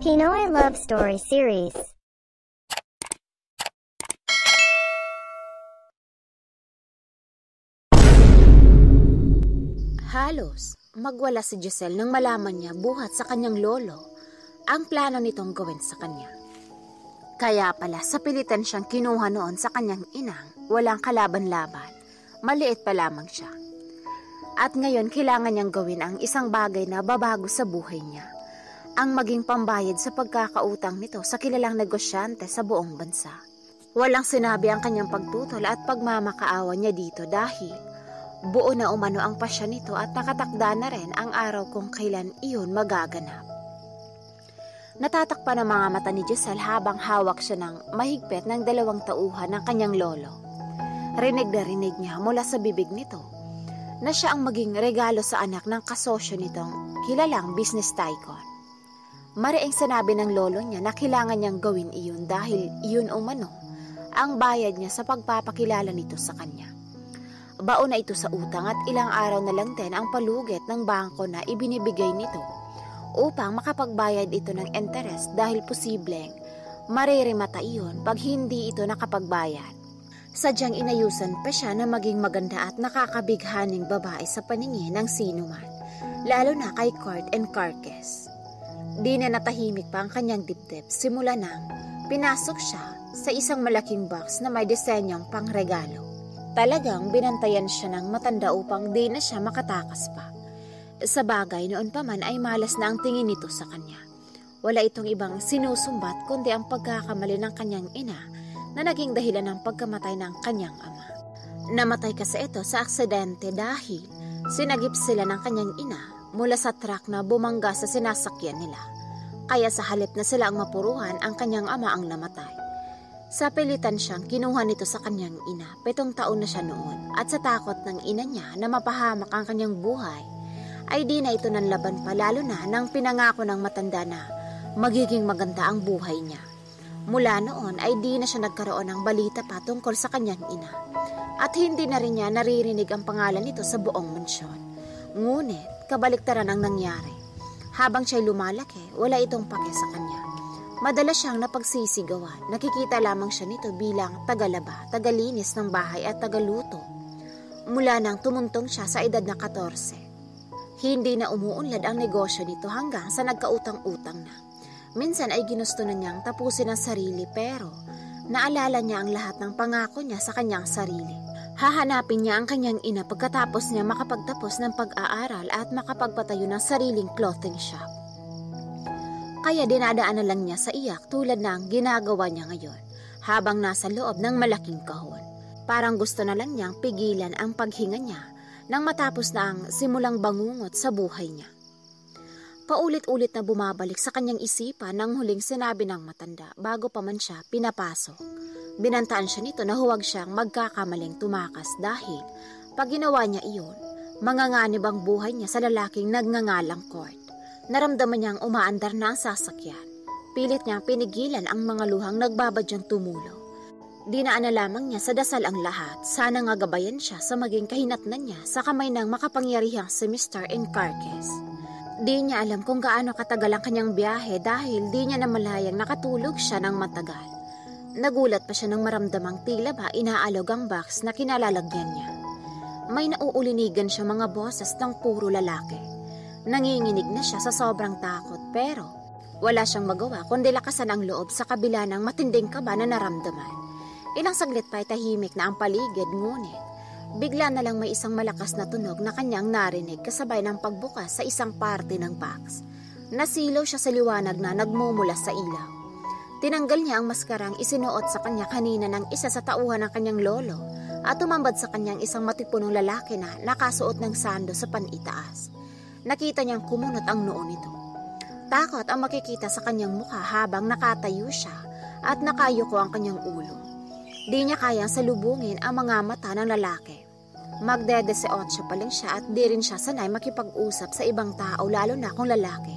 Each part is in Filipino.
Pinoy Love Story Series. Halos magwala si Giselle nang malaman niya buhat sa kanyang lolo ang plano nitong gawin sa kanya. Kaya pala sa pilitan siyang kinuha noon sa kanyang inang, walang kalaban-laban, maliit pa lamang siya. At ngayon kailangan niyang gawin ang isang bagay na babago sa buhay niya, ang maging pambayad sa pagkakautang nito sa kilalang negosyante sa buong bansa. Walang sinabi ang kanyang pagtutol at pagmamakaawa niya dito dahil buo na umano ang pasya nito at nakatakda na rin ang araw kung kailan iyon magaganap. Natatakpan ang mga mata ni Giselle habang hawak siya ng mahigpit ng 2 tauhan ng kanyang lolo. Rinig na rinig niya mula sa bibig nito na siya ang maging regalo sa anak ng kasosyo nitong kilalang business tycoon. Mariing sinabi ng lolo niya na kailangan niyang gawin iyon dahil iyon umano ang bayad niya sa pagpapakilala nito sa kanya. Baon na ito sa utang at ilang araw na lang din ang palugit ng bangko na ibinibigay nito upang makapagbayad ito ng interest dahil posibleng maririmata iyon pag hindi ito nakapagbayad. Sadyang inayusan pa siya na maging maganda at nakakabighaning babae sa paningin ng sinuman, lalo na kay Court and Carcass. Di na natahimik pa ang kanyang dibdib simula nang pinasok siya sa isang malaking box na may disenyong pangregalo. Talagang binantayan siya ng matanda upang di na siya makatakas pa. Sa bagay noon pa man ay malas na ang tingin nito sa kanya. Wala itong ibang sinusumbat kundi ang pagkakamali ng kanyang ina na naging dahilan ng pagkamatay ng kanyang ama. Namatay kasi ito sa aksidente dahil sinagip sila ng kanyang ina mula sa truck na bumangga sa sinasakyan nila. Kaya sa halip na sila ang mapuruhan, ang kanyang ama ang namatay. Sa pilitan siyang kinuha nito sa kanyang ina, 7 taon na siya noon, at sa takot ng ina niya na mapahamak ang kanyang buhay, ay di na ito nanlaban pa lalo na nang pinangako ng matanda na magiging maganda ang buhay niya. Mula noon ay di na siya nagkaroon ng balita pa tungkol sa kanyang ina, at hindi na rin niya naririnig ang pangalan nito sa buong mansyon. Ngunit kabaliktaran ang nangyari. Habang siya'y lumalaki, wala itong pake sa kanya. Madalas siyang napagsisigawan. Nakikita lamang siya nito bilang tagalaba, tagalinis ng bahay at tagaluto. Mula nang tumuntong siya sa edad na 14. Hindi na umuunlad ang negosyo nito hanggang sa nagkautang-utang na. Minsan ay ginusto na niyang tapusin ang sarili pero naalala niya ang lahat ng pangako niya sa kanyang sarili. Hahanapin niya ang kanyang ina pagkatapos niya makapagtapos ng pag-aaral at makapagpatayo ng sariling clothing shop. Kaya dinadaanan lang niya sa iyak tulad ng ginagawa niya ngayon habang nasa loob ng malaking kahon. Parang gusto na lang niyang pigilan ang paghinga niya nang matapos na ang simulang bangungot sa buhay niya. Paulit-ulit na bumabalik sa kanyang isipan ng huling sinabi ng matanda bago pa man siya pinapasok. Binantaan siya nito na huwag siyang magkakamaling tumakas dahil pag ginawa niya iyon, manganganib ang buhay niya sa lalaking nagngangalang Court. Naramdaman niyang umaandar na ang sasakyan. Pilit niyang pinigilan ang mga luhang nagbabadyang tumulo. Dinaan na lamang niya sa dasal ang lahat. Sana nga gabayan siya sa maging kahinatnan niya sa kamay ng makapangyarihang si Mr. Carcass. Di niya alam kung gaano katagal ang kanyang biyahe dahil di niya namalayang nakatulog siya ng matagal. Nagulat pa siya nang maramdamang tila ba inaalog ang box na kinalalagyan niya. May nauulinigan siya mga boses ng puro lalaki. Nanginginig na siya sa sobrang takot pero wala siyang magawa kundi lakasan ang loob sa kabila ng matinding kaba na naramdaman. Ilang saglit pa ay tahimik na ang paligid ngunit bigla na lang may isang malakas na tunog na kanyang narinig kasabay ng pagbukas sa isang parte ng box. Nasilaw siya sa liwanag na nagmumula sa ilaw. Tinanggal niya ang maskarang isinuot sa kanya kanina ng isa sa tauhan ng kanyang lolo at tumambad sa kanyang isang matipunong lalaki na nakasuot ng sando sa panitaas. Nakita niyang kumunot ang noo nito. Takot ang makikita sa kanyang mukha habang nakatayo siya at nakayuko ang kanyang ulo. Di niya kayang salubungin ang mga mata ng lalaki. Magde-18 pa lang siya at di rin siya sanay makipag-usap sa ibang tao lalo na kung lalaki.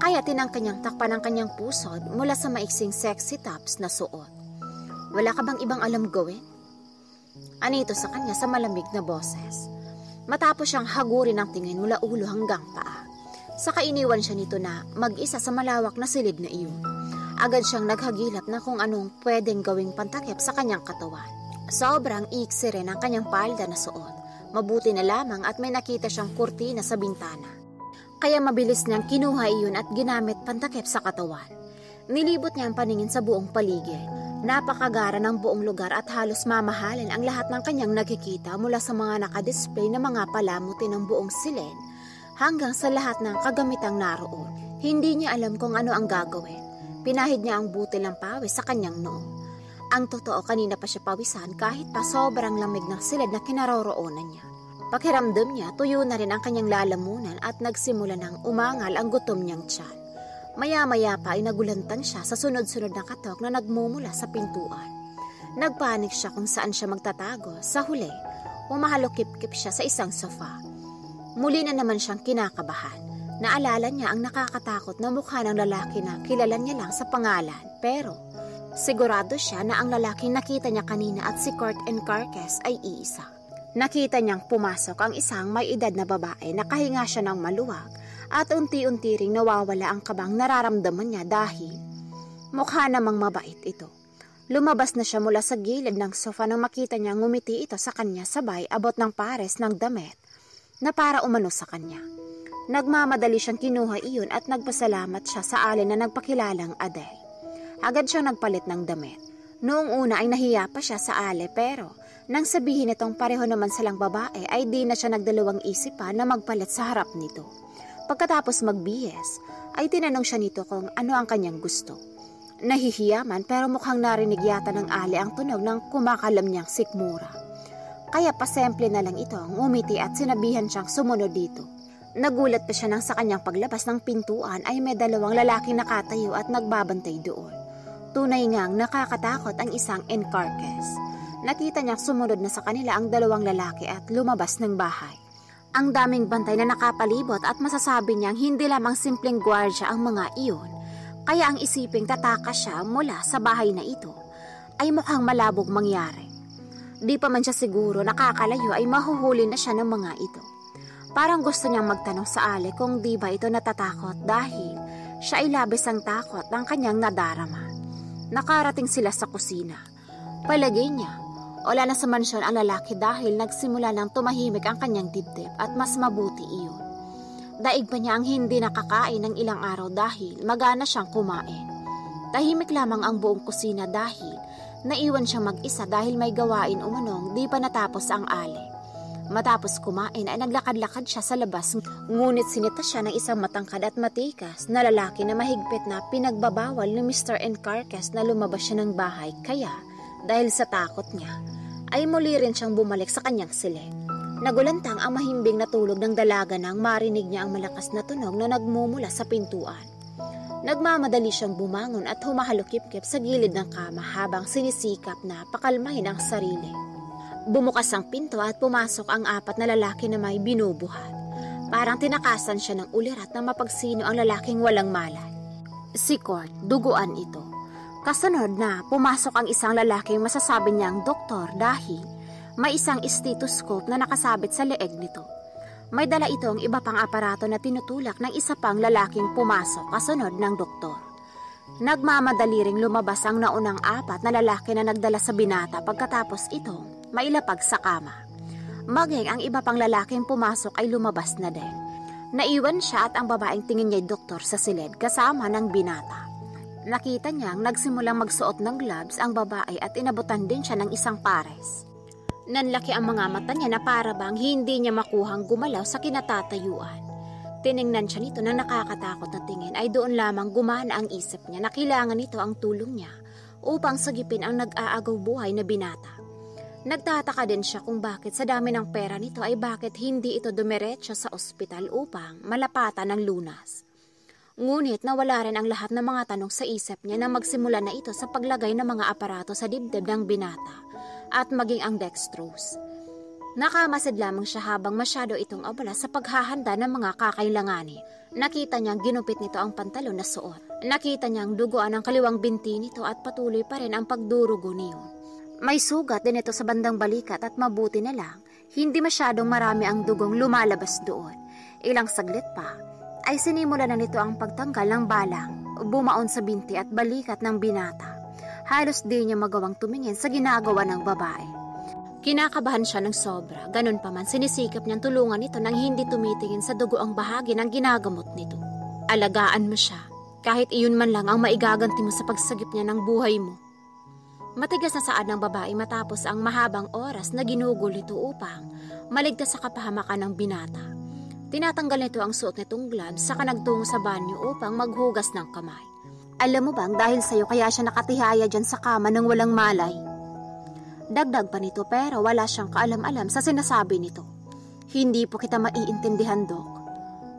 Kaya tinangka niyang takpan ang kanyang pusod mula sa maiksing sexy tops na suot. Wala ka bang ibang alam gawin? Anito sa kanya sa malamig na boses. Matapos siyang hagurin ng tingin mula ulo hanggang paa. Saka iniwan siya nito na mag-isa sa malawak na silid na iyon. Agad siyang naghagilap na kung anong pwedeng gawing pantakip sa kanyang katawan. Sobrang iksi rin ang kanyang palda na suot. Mabuti na lamang at may nakita siyang kurtina sa bintana. Kaya mabilis niyang kinuha iyon at ginamit pantakip sa katawan. Nilibot niya ang paningin sa buong paligid. Napakagara ng buong lugar at halos mamahalin ang lahat ng kanyang nakikita mula sa mga nakadisplay na mga palamuti ng buong silid hanggang sa lahat ng kagamitang naroon. Hindi niya alam kung ano ang gagawin. Pinahid niya ang butil ng pawis sa kanyang noo. Ang totoo, kanina pa siya pawisan kahit pa sobrang lamig ng silid na kinaroroonan niya. Pakiramdam niya, tuyo na rin ang kanyang lalamunan at nagsimula ng umangal ang gutom niyang tiyan. Maya-maya pa ay nagulantan siya sa sunod-sunod na katok na nagmumula sa pintuan. Nagpanik siya kung saan siya magtatago. Sa huli, umahalokip-kip siya sa isang sofa. Muli na naman siyang kinakabahan. Naalala niya ang nakakatakot na mukha ng lalaki na kilala niya lang sa pangalan. Pero sigurado siya na ang lalaking nakita niya kanina at si Kurt Encarquez ay iisa. Nakita niyang pumasok ang isang may edad na babae. Nakahinga siya ng maluwag at unti-unti ring nawawala ang kabang nararamdaman niya dahil mukha namang mabait ito. Lumabas na siya mula sa gilid ng sofa nang makita niya ngumiti ito sa kanya sabay abot ng pares ng damit na para umano sa kanya. Nagmamadali siyang kinuha iyon at nagpasalamat siya sa alin na nagpakilalang Adele. Agad siyang nagpalit ng damit. Noong una ay nahiya pa siya sa Ale pero nang sabihin itong pareho naman silang babae ay di na siya nagdalawang isip pa na magpalit sa harap nito. Pagkatapos magbihis, ay tinanong siya nito kung ano ang kanyang gusto. Nahihiya man pero mukhang narinig yata ng Ali ang tunog ng kumakalam niyang sikmura. Kaya pasemple na lang ito ang umiti at sinabihan siyang sumunod dito. Nagulat pa siya nang sa kanyang paglabas ng pintuan ay may dalawang lalaking nakatayo at nagbabantay doon. Tunay ngang nakakatakot ang isang Encarquez. Nakita niyang sumunod na sa kanila ang dalawang lalaki at lumabas ng bahay. Ang daming bantay na nakapalibot at masasabi niyang hindi lamang simpleng gwardya ang mga iyon, kaya ang isiping tatakas siya mula sa bahay na ito ay mukhang malabog mangyari. Di pa man siya siguro nakakalayo ay mahuhuli na siya ng mga ito. Parang gusto niyang magtanong sa Ale kung di ba ito natatakot dahil siya ay labis ang takot ng kanyang nadarama. Nakarating sila sa kusina. Palagay niya, wala na sa mansyon ang lalaki dahil nagsimula ng tumahimik ang kanyang dibdib at mas mabuti iyon. Daig pa niya ang hindi nakakain ng ilang araw dahil magana siyang kumain. Tahimik lamang ang buong kusina dahil naiwan siyang mag-isa dahil may gawain umanong di pa natapos ang Ale. Matapos kumain ay naglakad-lakad siya sa labas ngunit sinita siya ng isang matangkad at matikas na lalaki na mahigpit na pinagbabawal ni Mr. Encarquez na lumabas siya ng bahay kaya dahil sa takot niya, ay muli rin siyang bumalik sa kanyang silid. Nagulantang ang mahimbing na tulog ng dalaga nang marinig niya ang malakas na tunog na nagmumula sa pintuan. Nagmamadali siyang bumangon at humahalukip-kip sa gilid ng kama habang sinisikap na pakalmahin ang sarili. Bumukas ang pinto at pumasok ang apat na lalaki na may binubuhat. Parang tinakasan siya ng ulirat na mapagsino ang lalaking walang malay. Si Kurt, duguan ito. Kasunod na pumasok ang isang lalaking masasabi niyang doktor dahil may isang stethoscope na nakasabit sa leeg nito. May dala itong iba pang aparato na tinutulak ng isa pang lalaking pumasok kasunod ng doktor. Nagmamadali ring lumabas ang naunang apat na lalaki na nagdala sa binata pagkatapos itong mailapag sa kama. Maging ang iba pang lalaking pumasok ay lumabas na din. Naiwan siya at ang babaeng tingin niya'y doktor sa silid kasama ng binata. Nakita niyang nagsimulang magsuot ng gloves ang babae at inabutan din siya ng isang pares. Nanlaki ang mga mata niya na para bang hindi niya makuhang gumalaw sa kinatatayuan. Tiningnan siya nito na nakakatakot na tingin ay doon lamang gumana ang isip niya na kailangan nito ang tulong niya upang sagipin ang nag-aagaw buhay na binata. Nagtataka din siya kung bakit sa dami ng pera nito ay bakit hindi ito dumiretso sa ospital upang malapatan ng lunas. Ngunit nawala rin ang lahat ng mga tanong sa isip niya na magsimula na ito sa paglagay ng mga aparato sa dibdib ng binata at maging ang dextrose. Nakamasid lamang siya habang masyado itong abala sa paghahanda ng mga kakailanganin. Nakita niyang ginupit nito ang pantalon na suot. Nakita niyang duguan ang kaliwang binti nito at patuloy pa rin ang pagdurugo niyon. May sugat din ito sa bandang balikat at mabuti na lang Hindi masyadong marami ang dugong lumalabas doon. Ilang saglit pa, ay sinimula na nito ang pagtanggal ng balang, bumaon sa binti at balikat ng binata. Halos di niya magawang tumingin sa ginagawa ng babae. Kinakabahan siya ng sobra, ganun pa man sinisikap niyang tulungan ito nang hindi tumitingin sa dugo ang bahagi ng ginagamot nito. Alagaan mo siya, kahit iyon man lang ang maigaganti mo sa pagsagip niya ng buhay mo. Matigas na saad ng babae matapos ang mahabang oras na ginugol nito upang maligtas sa kapahamakan ng binata. Tinatanggal nito ang suot nitong gloves saka nagtungo sa banyo upang maghugas ng kamay. Alam mo bang dahil sa'yo kaya siya nakatihaya dyan sa kama nang walang malay? Dagdag pa nito pero wala siyang kaalam-alam sa sinasabi nito. Hindi po kita maiintindihan, Dok.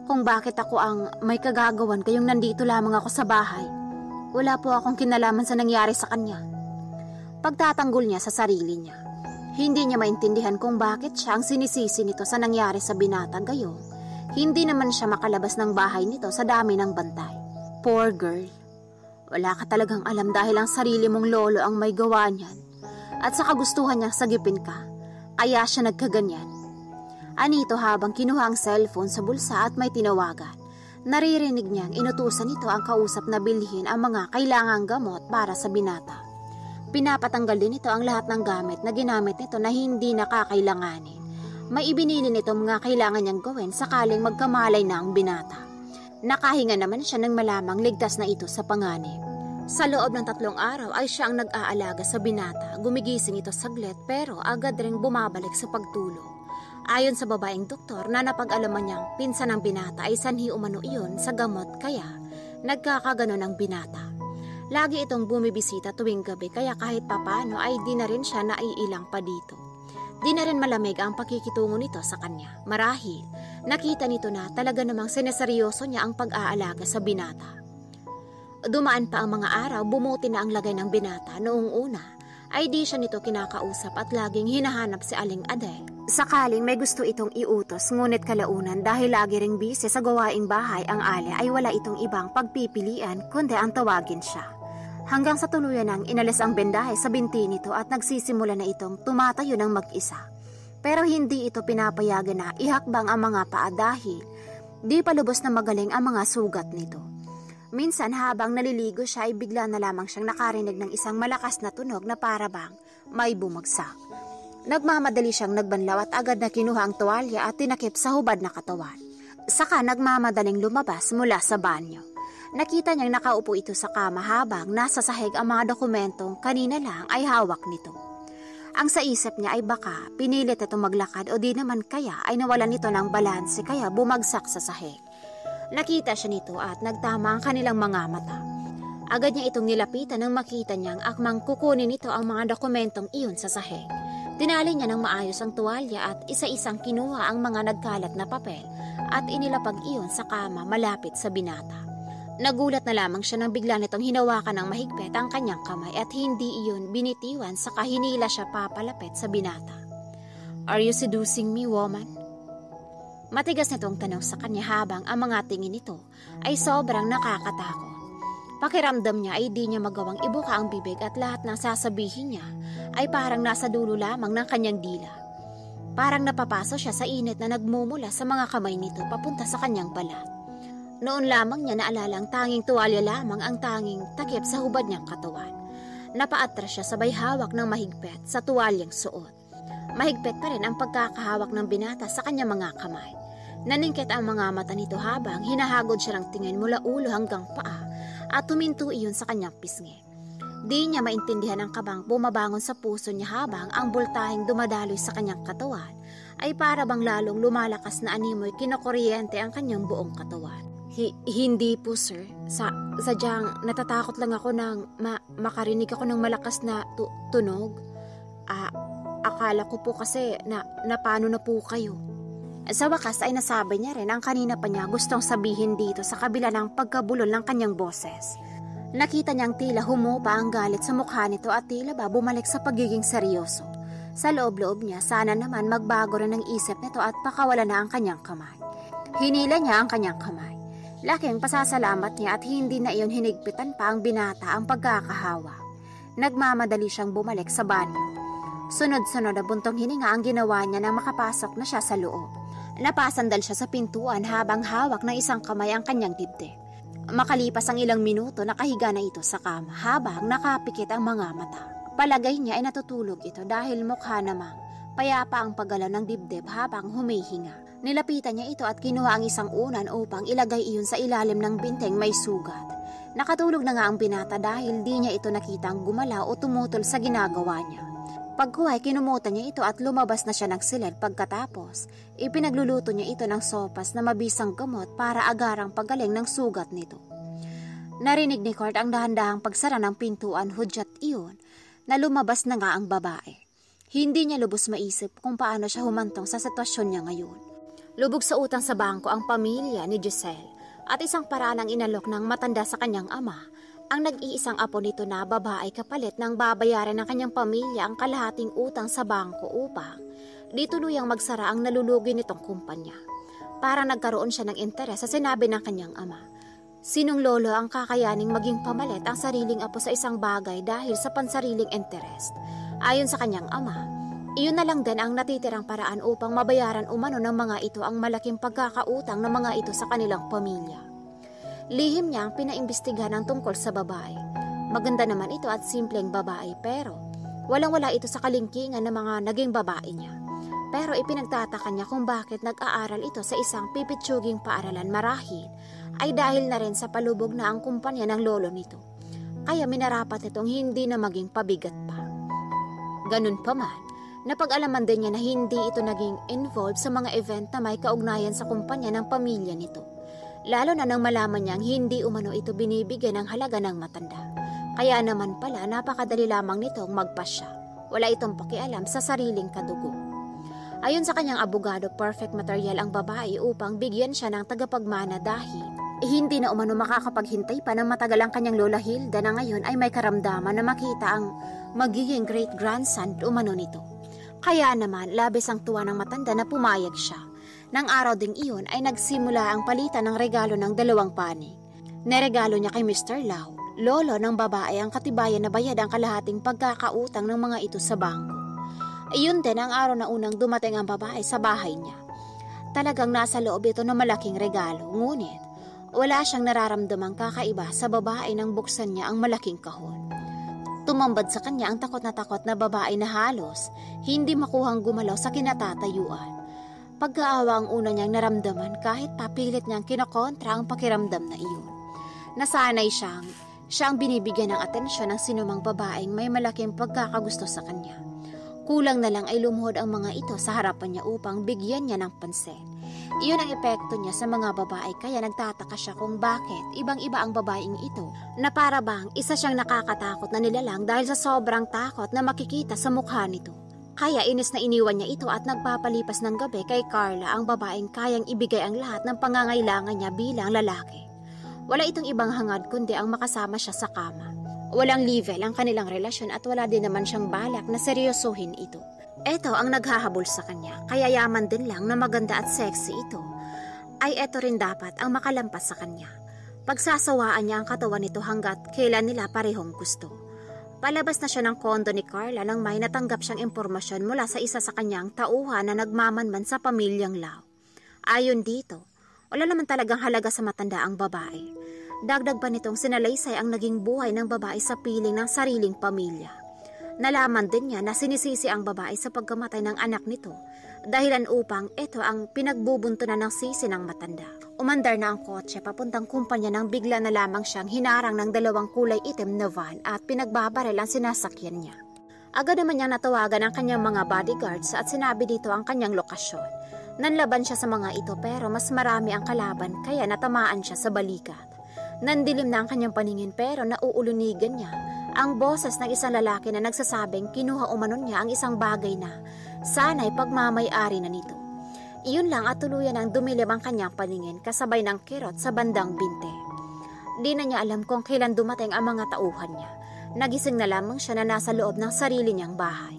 Kung bakit ako ang may kagagawan kayong nandito lamang ako sa bahay. Wala po akong kinalaman sa nangyari sa kanya. Pagtatanggol niya sa sarili niya. Hindi niya maintindihan kung bakit siya ang sinisisi nito sa nangyari sa binata gayong hindi naman siya makalabas ng bahay nito sa dami ng bantay. Poor girl. Wala ka talagang alam dahil ang sarili mong lolo ang may gawa niyan. At sa kagustuhan niyang sagipin ka, kaya siya nagkaganyan. Anito habang kinuha ang cellphone sa bulsa at may tinawagan. Naririnig niyang inutusan nito ang kausap na bilhin ang mga kailangang gamot para sa binata. Pinapatanggal din ito ang lahat ng gamit na ginamit nito na hindi nakakailanganin. May ibinili nito mga kailangan niyang gawin sakaling magkamalay na ang binata. Nakahinga naman siya nang malamang ligtas na ito sa panganib. Sa loob ng 3 araw ay siya ang nag-aalaga sa binata. Gumigising ito saglit pero agad ring bumabalik sa pagtulog. Ayon sa babaeng doktor na napag-alaman niyang pinsan ng binata ay sanhi umano iyon sa gamot kaya nagkakaganon ang binata. Lagi itong bumibisita tuwing gabi kaya kahit papano ay di na rin siya naiilang pa dito. Di na rin malamig ang pakikitungo nito sa kanya. Marahil, nakita nito na talaga namang sineseryoso niya ang pag-aalaga sa binata. Dumaan pa ang mga araw, bumuti na ang lagay ng binata. Noong una, ay di siya nito kinakausap at laging hinahanap si Aling Adele. Sakaling may gusto itong iutos, ngunit kalaunan dahil lagi ring busy sa gawaing bahay ang Ale ay wala itong ibang pagpipilian kundi ang tawagin siya. Hanggang sa tuluyan nang inalis ang bendahe sa binti nito at nagsisimula na itong tumatayo ng mag-isa. Pero hindi ito pinapayagan na ihakbang ang mga paa dahil di pa lubos na magaling ang mga sugat nito. Minsan habang naliligo siya ay bigla na lamang siyang nakarinig ng isang malakas na tunog na parabang may bumagsak. Nagmamadali siyang nagbanlaw at agad na kinuha ang tuwalya at tinakip sa hubad na katawan. Saka nagmamadaling lumabas mula sa banyo. Nakita niyang nakaupo ito sa kama habang nasa sahig ang mga dokumentong kanina lang ay hawak nito. Ang sa isip niya ay baka pinilit itong maglakad o di naman kaya ay nawalan nito ng balanse kaya bumagsak sa sahig. Nakita siya nito at nagtama ang kanilang mga mata. Agad niya itong nilapitan nang makita niyang akmang kukunin nito ang mga dokumentong iyon sa sahig. Tinali niya ng maayos ang tuwalya at isa-isang kinuha ang mga nagkalat na papel at inilapag iyon sa kama malapit sa binata. Nagulat na lamang siya nang bigla nitong hinawakan ng mahigpit ang kanyang kamay at hindi iyon binitiwan sa kahinila siya papalapit sa binata. "Are you seducing me, woman?" Matigas nitong tanong sa kanya habang ang mga tingin nito ay sobrang nakakatakot. Pakiramdam niya ay di niya magawang ibuka ang bibig at lahat ng sasabihin niya ay parang nasa dulo lamang ng kanyang dila. Parang napapaso siya sa init na nagmumula sa mga kamay nito papunta sa kanyang balat. Noon lamang niya naalala ang tanging tuwalya lamang ang tanging takip sa hubad niyang katawan. Napaatras siya sabay hawak ng mahigpit sa tuwalyang suot. Mahigpit pa rin ang pagkakahawak ng binata sa kanyang mga kamay. Naningkit ang mga mata nito habang hinahagod siya ng tingin mula ulo hanggang paa at tuminto iyon sa kanyang pisngi. Di niya maintindihan ang kabang bumabangon sa puso niya habang ang bultaheng dumadaloy sa kanyang katawan ay para bang lalong lumalakas na animoy kinokuryente ang kanyang buong katawan. Hindi po sir, sadyang natatakot lang ako nang makarinig ako ng malakas na tunog. Akala ko po kasi na paano na po kayo. Sa wakas ay nasabi niya rin ang kanina pa niya gustong sabihin dito sa kabila ng pagkabulol ng kanyang boses. Nakita niyang tila humupa ang galit sa mukha nito at tila ba bumalik sa pagiging seryoso. Sa loob-loob niya sana naman magbago rin ang isip nito at pakawala na ang kanyang kamay. Hinila niya ang kanyang kamay. Laking pasasalamat niya at hindi na iyon hinigpitan pa ang binata ang pagkakahawa. Nagmamadali siyang bumalik sa banyo. Sunod-sunod na buntong hininga ang ginawa niya nang makapasok na siya sa loob. Napasandal siya sa pintuan habang hawak ng isang kamay ang kanyang dibdib. Makalipas ang ilang minuto, nakahiga na ito sa kama habang nakapikit ang mga mata. Palagay niya ay natutulog ito dahil mukha namang payapa ang paggalaw ng dibdib habang humihinga. Nilapitan niya ito at kinuha ang isang unan upang ilagay iyon sa ilalim ng binteng may sugat. Nakatulog na nga ang binata dahil di niya ito nakitang gumalaw o tumutol sa ginagawa niya. Pagkuhay, kinumutan niya ito at lumabas na siya ng silid. Pagkatapos, ipinagluluto niya ito ng sopas na mabisang gamot para agarang pagaling ng sugat nito. Narinig ni Kurt ang dahan-dahang pagsara ng pintuan, hudyat iyon na lumabas na nga ang babae. Hindi niya lubos maisip kung paano siya humantong sa sitwasyon niya ngayon. Lubog sa utang sa bangko ang pamilya ni Giselle at isang paraan ang inalok ng matanda sa kanyang ama, ang nag-iisang apo nito na babae kapalit ng babayaran ng kanyang pamilya ang kalahating utang sa bangko upang di tuluyang magsara ang nalulugi nitong kumpanya. Parang nagkaroon siya ng interes sa sinabi ng kanyang ama. Sinong lolo ang kakayaning maging pamalit ang sariling apo sa isang bagay dahil sa pansariling interest? Ayon sa kanyang ama, iyon na lang din ang natitirang paraan upang mabayaran umano ng mga ito ang malaking pagkakautang ng mga ito sa kanilang pamilya. Lihim niya ang pinaimbestigahan ng tungkol sa babae. Maganda naman ito at simpleng babae pero walang-wala ito sa kalingkingan ng mga naging babae niya. Pero ipinagtataka niya kung bakit nag-aaral ito sa isang pipitsuging paaralan, marahil ay dahil na rin sa palubog na ang kumpanya ng lolo nito. Kaya minarapat itong hindi na maging pabigat pa. Ganun pa man, napag-alaman din niya na hindi ito naging involved sa mga event na may kaugnayan sa kumpanya ng pamilya nito. Lalo na nang malaman niyang hindi umano ito binibigyan ng halaga ng matanda. Kaya naman pala napakadali lamang nitong magpasya. Wala itong pakialam sa sariling kadugo. Ayon sa kanyang abogado, perfect material ang babae upang bigyan siya ng tagapagmana dahil hindi na umano makakapaghintay pa ng matagal ang kanyang lola Hilda na ngayon ay may karamdaman na makita ang magiging great-grandson umano nito. Kaya naman labis ang tuwa ng matanda na pumayag siya. Nang araw ding iyon ay nagsimula ang palitan ng regalo ng 2 panig. Neregalo niya kay Mr. Lau, lolo ng babae, ang katibayan na bayad ang kalahating pagkakautang ng mga ito sa bangko. Iyon din ang araw na unang dumating ang babae sa bahay niya. Talagang nasa loob ito ng malaking regalo, ngunit wala siyang nararamdamang kakaiba sa babae nang buksan niya ang malaking kahon. Tumambad sa kanya ang takot na babae na halos hindi makuhang gumalaw sa kinatatayuan. Pagkaawa ang una niyang naramdaman kahit papilit niyang kinokontra ang pakiramdam na iyon. Nasanay siya ang binibigyan ng atensyon ng sinumang babaeng may malaking pagkakagusto sa kanya. Kulang na lang ay lumuhod ang mga ito sa harapan niya upang bigyan niya ng pansin. Iyon ang epekto niya sa mga babae, kaya nagtataka siya kung bakit ibang-iba ang babaeng ito na para bang isa siyang nakakatakot na nilalang dahil sa sobrang takot na makikita sa mukha nito. Kaya inis na iniwan niya ito at nagpapalipas ng gabi kay Carla, ang babaeng kayang ibigay ang lahat ng pangangailangan niya bilang lalaki. Wala itong ibang hangad kundi ang makasama siya sa kama. Walang level ang kanilang relasyon at wala din naman siyang balak na seryosohin ito. Ito ang naghahabol sa kanya, kaya yaman din lang na maganda at sexy ito, ay ito rin dapat ang makalampas sa kanya. Pagsasawaan niya ang katawan nito hanggat kailan nila parehong gusto. Palabas na siya ng kondo ni Carla nang may natanggap siyang impormasyon mula sa isa sa kanyang tauhan na nagmamanman sa pamilyang Lau. Ayon dito, wala naman talagang halaga sa matanda ang babae. Dagdag pa nitong sinalaysay ang naging buhay ng babae sa piling ng sariling pamilya. Nalaman din niya na sinisisi ang babae sa pagkamatay ng anak nito, dahilan upang ito ang pinagbubuntunan ng sisi ng matanda. Umandar na ang kotse papuntang kumpanya nang bigla na lamang siyang hinarang ng 2 kulay itim na van at pinagbabaril ang sinasakyan niya. Agad naman niyang natawagan ang kanyang mga bodyguards at sinabi dito ang kanyang lokasyon. Nanlaban siya sa mga ito pero mas marami ang kalaban kaya natamaan siya sa balikat. Nandilim na ang kanyang paningin pero nauulunigan niya ang boses ng isang lalaki na nagsasabing kinuha umano niya ang isang bagay na sana'y pagmamay-ari na nito. Iyon lang at tuluyan ang dumilim ang kanyang paningin kasabay ng kirot sa bandang binte. Di na niya alam kung kailan dumating ang mga tauhan niya. Nagising na lamang siya na nasa loob ng sarili niyang bahay.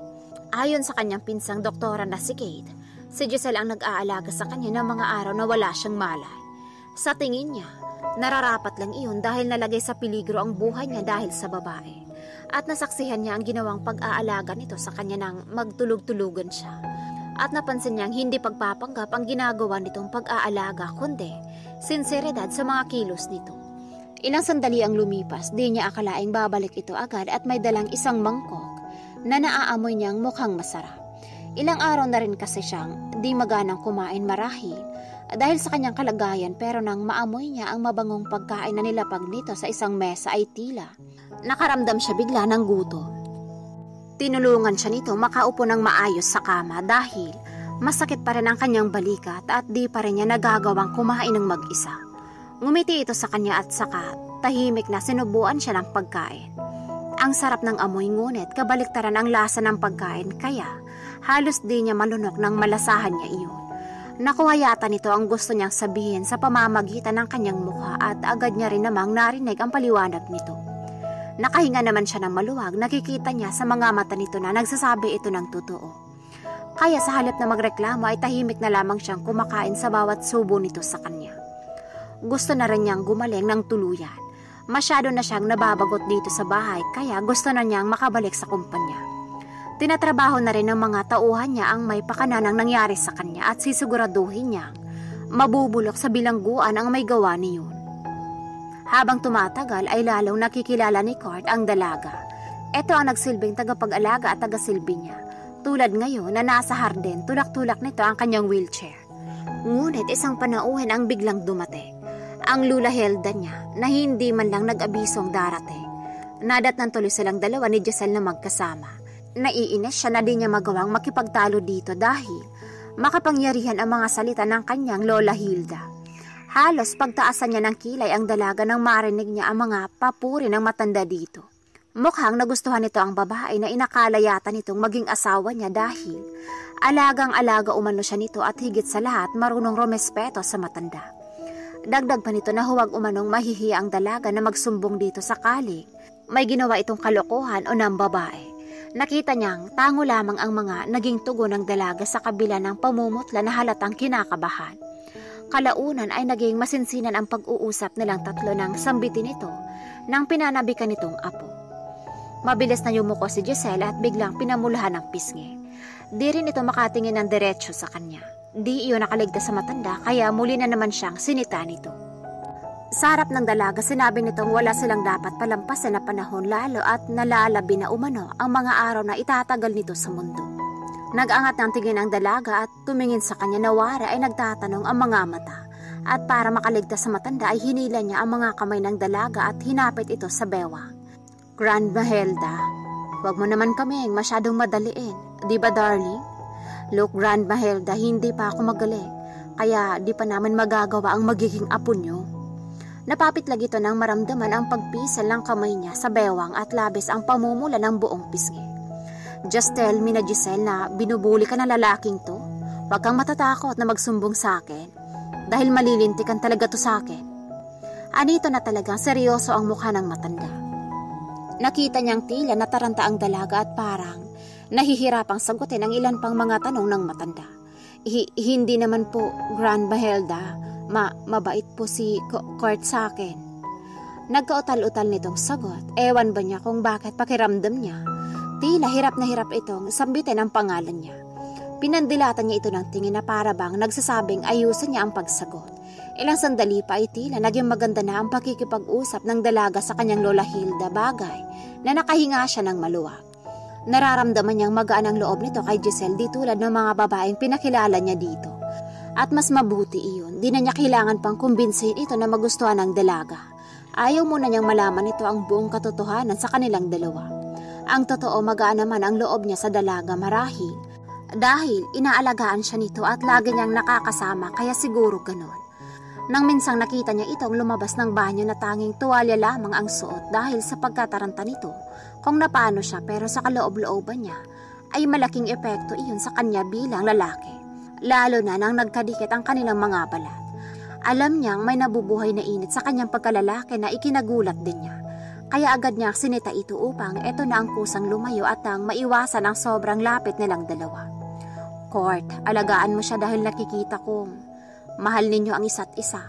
Ayon sa kanyang pinsang doktora na si Kate, si Giselle ang nag-aalaga sa kanya ng mga araw na wala siyang malay. Sa tingin niya, nararapat lang iyon dahil nalagay sa peligro ang buhay niya dahil sa babae. at nasaksihan niya ang ginawang pag-aalaga nito sa kanya nang magtulog-tulugan siya. At napansin niyang hindi pagpapanggap ang ginagawa nitong pag-aalaga kundi sinseridad sa mga kilos nito. Ilang sandali ang lumipas, di niya akalaing babalik ito agad at may dalang isang mangkok na naaamoy niyang mukhang masarap. Ilang araw na rin kasi siyang di maganang kumain marahil dahil sa kanyang kalagayan, pero nang maamoy niya ang mabangong pagkain na nilapag nito sa isang mesa ay tila nakaramdam siya bigla ng gutom. Tinulungan siya nito makaupo ng maayos sa kama dahil masakit pa rin ang kanyang balikat at di pa rin niya nagagawang kumain ng mag-isa. Ngumiti ito sa kanya at saka tahimik na sinubuan siya ng pagkain. Ang sarap ng amoy ngunit kabaliktaran ang lasa ng pagkain kaya halos di niya malunok nang malasahan niya iyon. Nakuha yata nito ang gusto niyang sabihin sa pamamagitan ng kanyang mukha at agad niya rin namang narinig ang paliwanag nito. Nakahinga naman siya ng maluwag, nakikita niya sa mga mata nito na nagsasabi ito ng totoo. Kaya sa halip na magreklamo ay tahimik na lamang siyang kumakain sa bawat subo nito sa kanya. Gusto na rin niyang gumaling ng tuluyan. Masyado na siyang nababagot dito sa bahay kaya gusto na niyang makabalik sa kumpanya. Tinatrabaho na rin ng mga tauhan niya ang may pakananang nangyari sa kanya at sisiguraduhin niyang mabubulok sa bilangguan ang may gawa niyon. Habang tumatagal ay lalong nakikilala ni Kurt ang dalaga. Ito ang nagsilbing tagapag-alaga at tagasilbi niya. Tulad ngayon na nasa hardin, tulak-tulak nito ang kanyang wheelchair. Ngunit isang panauhin ang biglang dumating. Ang Lula Hilda niya na hindi man lang nag-abisong darating. Nadatnan tuloy silang dalawa ni Giselle na magkasama. Naiinis siya na di niya magawang makipagtalo dito dahil makapangyarihan ang mga salita ng kanyang Lola Hilda. Halos pagtaasan niya ng kilay ang dalaga nang marinig niya ang mga papuri ng matanda dito. Mukhang nagustuhan nito ang babae na inakala yata nitong maging asawa niya dahil alagang-alaga umano siya nito at higit sa lahat marunong rumespeto sa matanda. Dagdag pa nito na huwag umanong mahihiya ang dalaga na magsumbong dito sakaling may ginawa itong kalokohan o ng babae. Nakita niyang tango lamang ang mga naging tugon ng dalaga sa kabila ng pamumutla na halatang kinakabahan. Kalaunan ay naging masinsinan ang pag-uusap nilang tatlo ng sambitin nito nang pinanabikan nitong apo. Mabilis na yumuko si Giselle at biglang pinamulahan ng pisngi. Di rin ito makatingin ng diretsyo sa kanya. Di iyon nakaligtas sa matanda kaya muli na naman siyang sinita nito. Sa harap ng dalaga sinabi nitong wala silang dapat palampasan na panahon lalo at nalalabi na umano ang mga araw na itatagal nito sa mundo. Nag-angat ng tingin ang dalaga at tumingin sa kanya na wara ay nagtatanong ang mga mata. At para makaligtas sa matanda ay hinila niya ang mga kamay ng dalaga at hinapit ito sa bewang. Grandma Hilda, wag mo naman kaming masyadong madaliin, di ba darling? Look Grandma Hilda, hindi pa ako magaling, kaya di pa namin magagawa ang magiging apo niyo. Napapitlag ito nang maramdaman ang pagpisal ng kamay niya sa bewang at labis ang pamumula ng buong pisngi. Just tell me na Giselle na binubuli ka ng lalaking to. Huwag kang matatakot na magsumbong sa akin dahil malilintikan talaga to sa akin. Anito na talagang seryoso ang mukha ng matanda. Nakita niyang tila nataranta ang dalaga at parang nahihirapang sagutin ang ilan pang mga tanong ng matanda. Hindi naman po, Grandma Hilda. Mabait po si Kurt sa akin. Nagkautal-utal nitong sagot. Ewan ba niya kung bakit pakiramdam niya tila hirap na hirap itong sambitin ang pangalan niya. Pinandilatan niya ito ng tingin na para bang nagsasabing ayusin niya ang pagsagot. Ilang sandali pa ay tila naging maganda na ang pakikipag-usap ng dalaga sa kanyang Lola Hilda, bagay na nakahinga siya ng maluwag. Nararamdaman niyang magaan ang loob nito kay Giselle di tulad ng mga babaeng pinakilala niya dito. At mas mabuti iyon, di na niya kailangan pang kumbinsihin ito na magustuhan ng dalaga. Ayaw muna niyang malaman ito ang buong katotohanan sa kanilang dalawa. Ang totoo magaan naman ang loob niya sa dalaga marahil dahil inaalagaan siya nito at lagi niyang nakakasama kaya siguro ganon. Nang minsang nakita niya itong lumabas ng banyo na tanging tuwalya lamang ang suot dahil sa pagkataranta nito kung napaano siya, pero sa kaloob-looban niya ay malaking epekto iyon sa kanya bilang lalaki. Lalo na nang nagkadikit ang kanilang mga balat. Alam niyang may nabubuhay na init sa kanyang pagkalalaki na ikinagulat din niya. Kaya agad niya sinita ito upang eto na ang kusang lumayo at nang maiwasan ang sobrang lapit nilang dalawa. Kurt, alagaan mo siya dahil nakikita kong mahal ninyo ang isa't isa.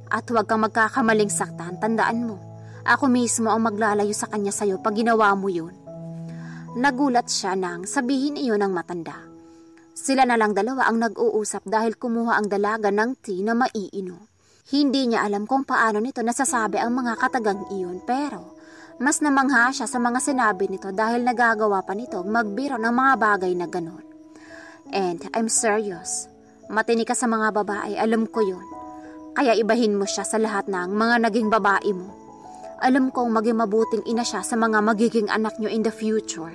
At huwag kang magkakamaling saktan, tandaan mo. Ako mismo ang maglalayo sa kanya sa'yo pag ginawa mo yun. Nagulat siya nang sabihin iyon ng matanda. Sila na lang dalawa ang nag-uusap dahil kumuha ang dalaga ng tea na maiinom. Hindi niya alam kung paano nito nasasabi ang mga katagang iyon, pero mas namangha siya sa mga sinabi nito dahil nagagawa pa nito magbiro ng mga bagay na ganon. And I'm serious. Matinik ka sa mga babae, alam ko yun. Kaya ibahin mo siya sa lahat ng mga naging babae mo. Alam kong maging mabuting ina siya sa mga magiging anak nyo in the future.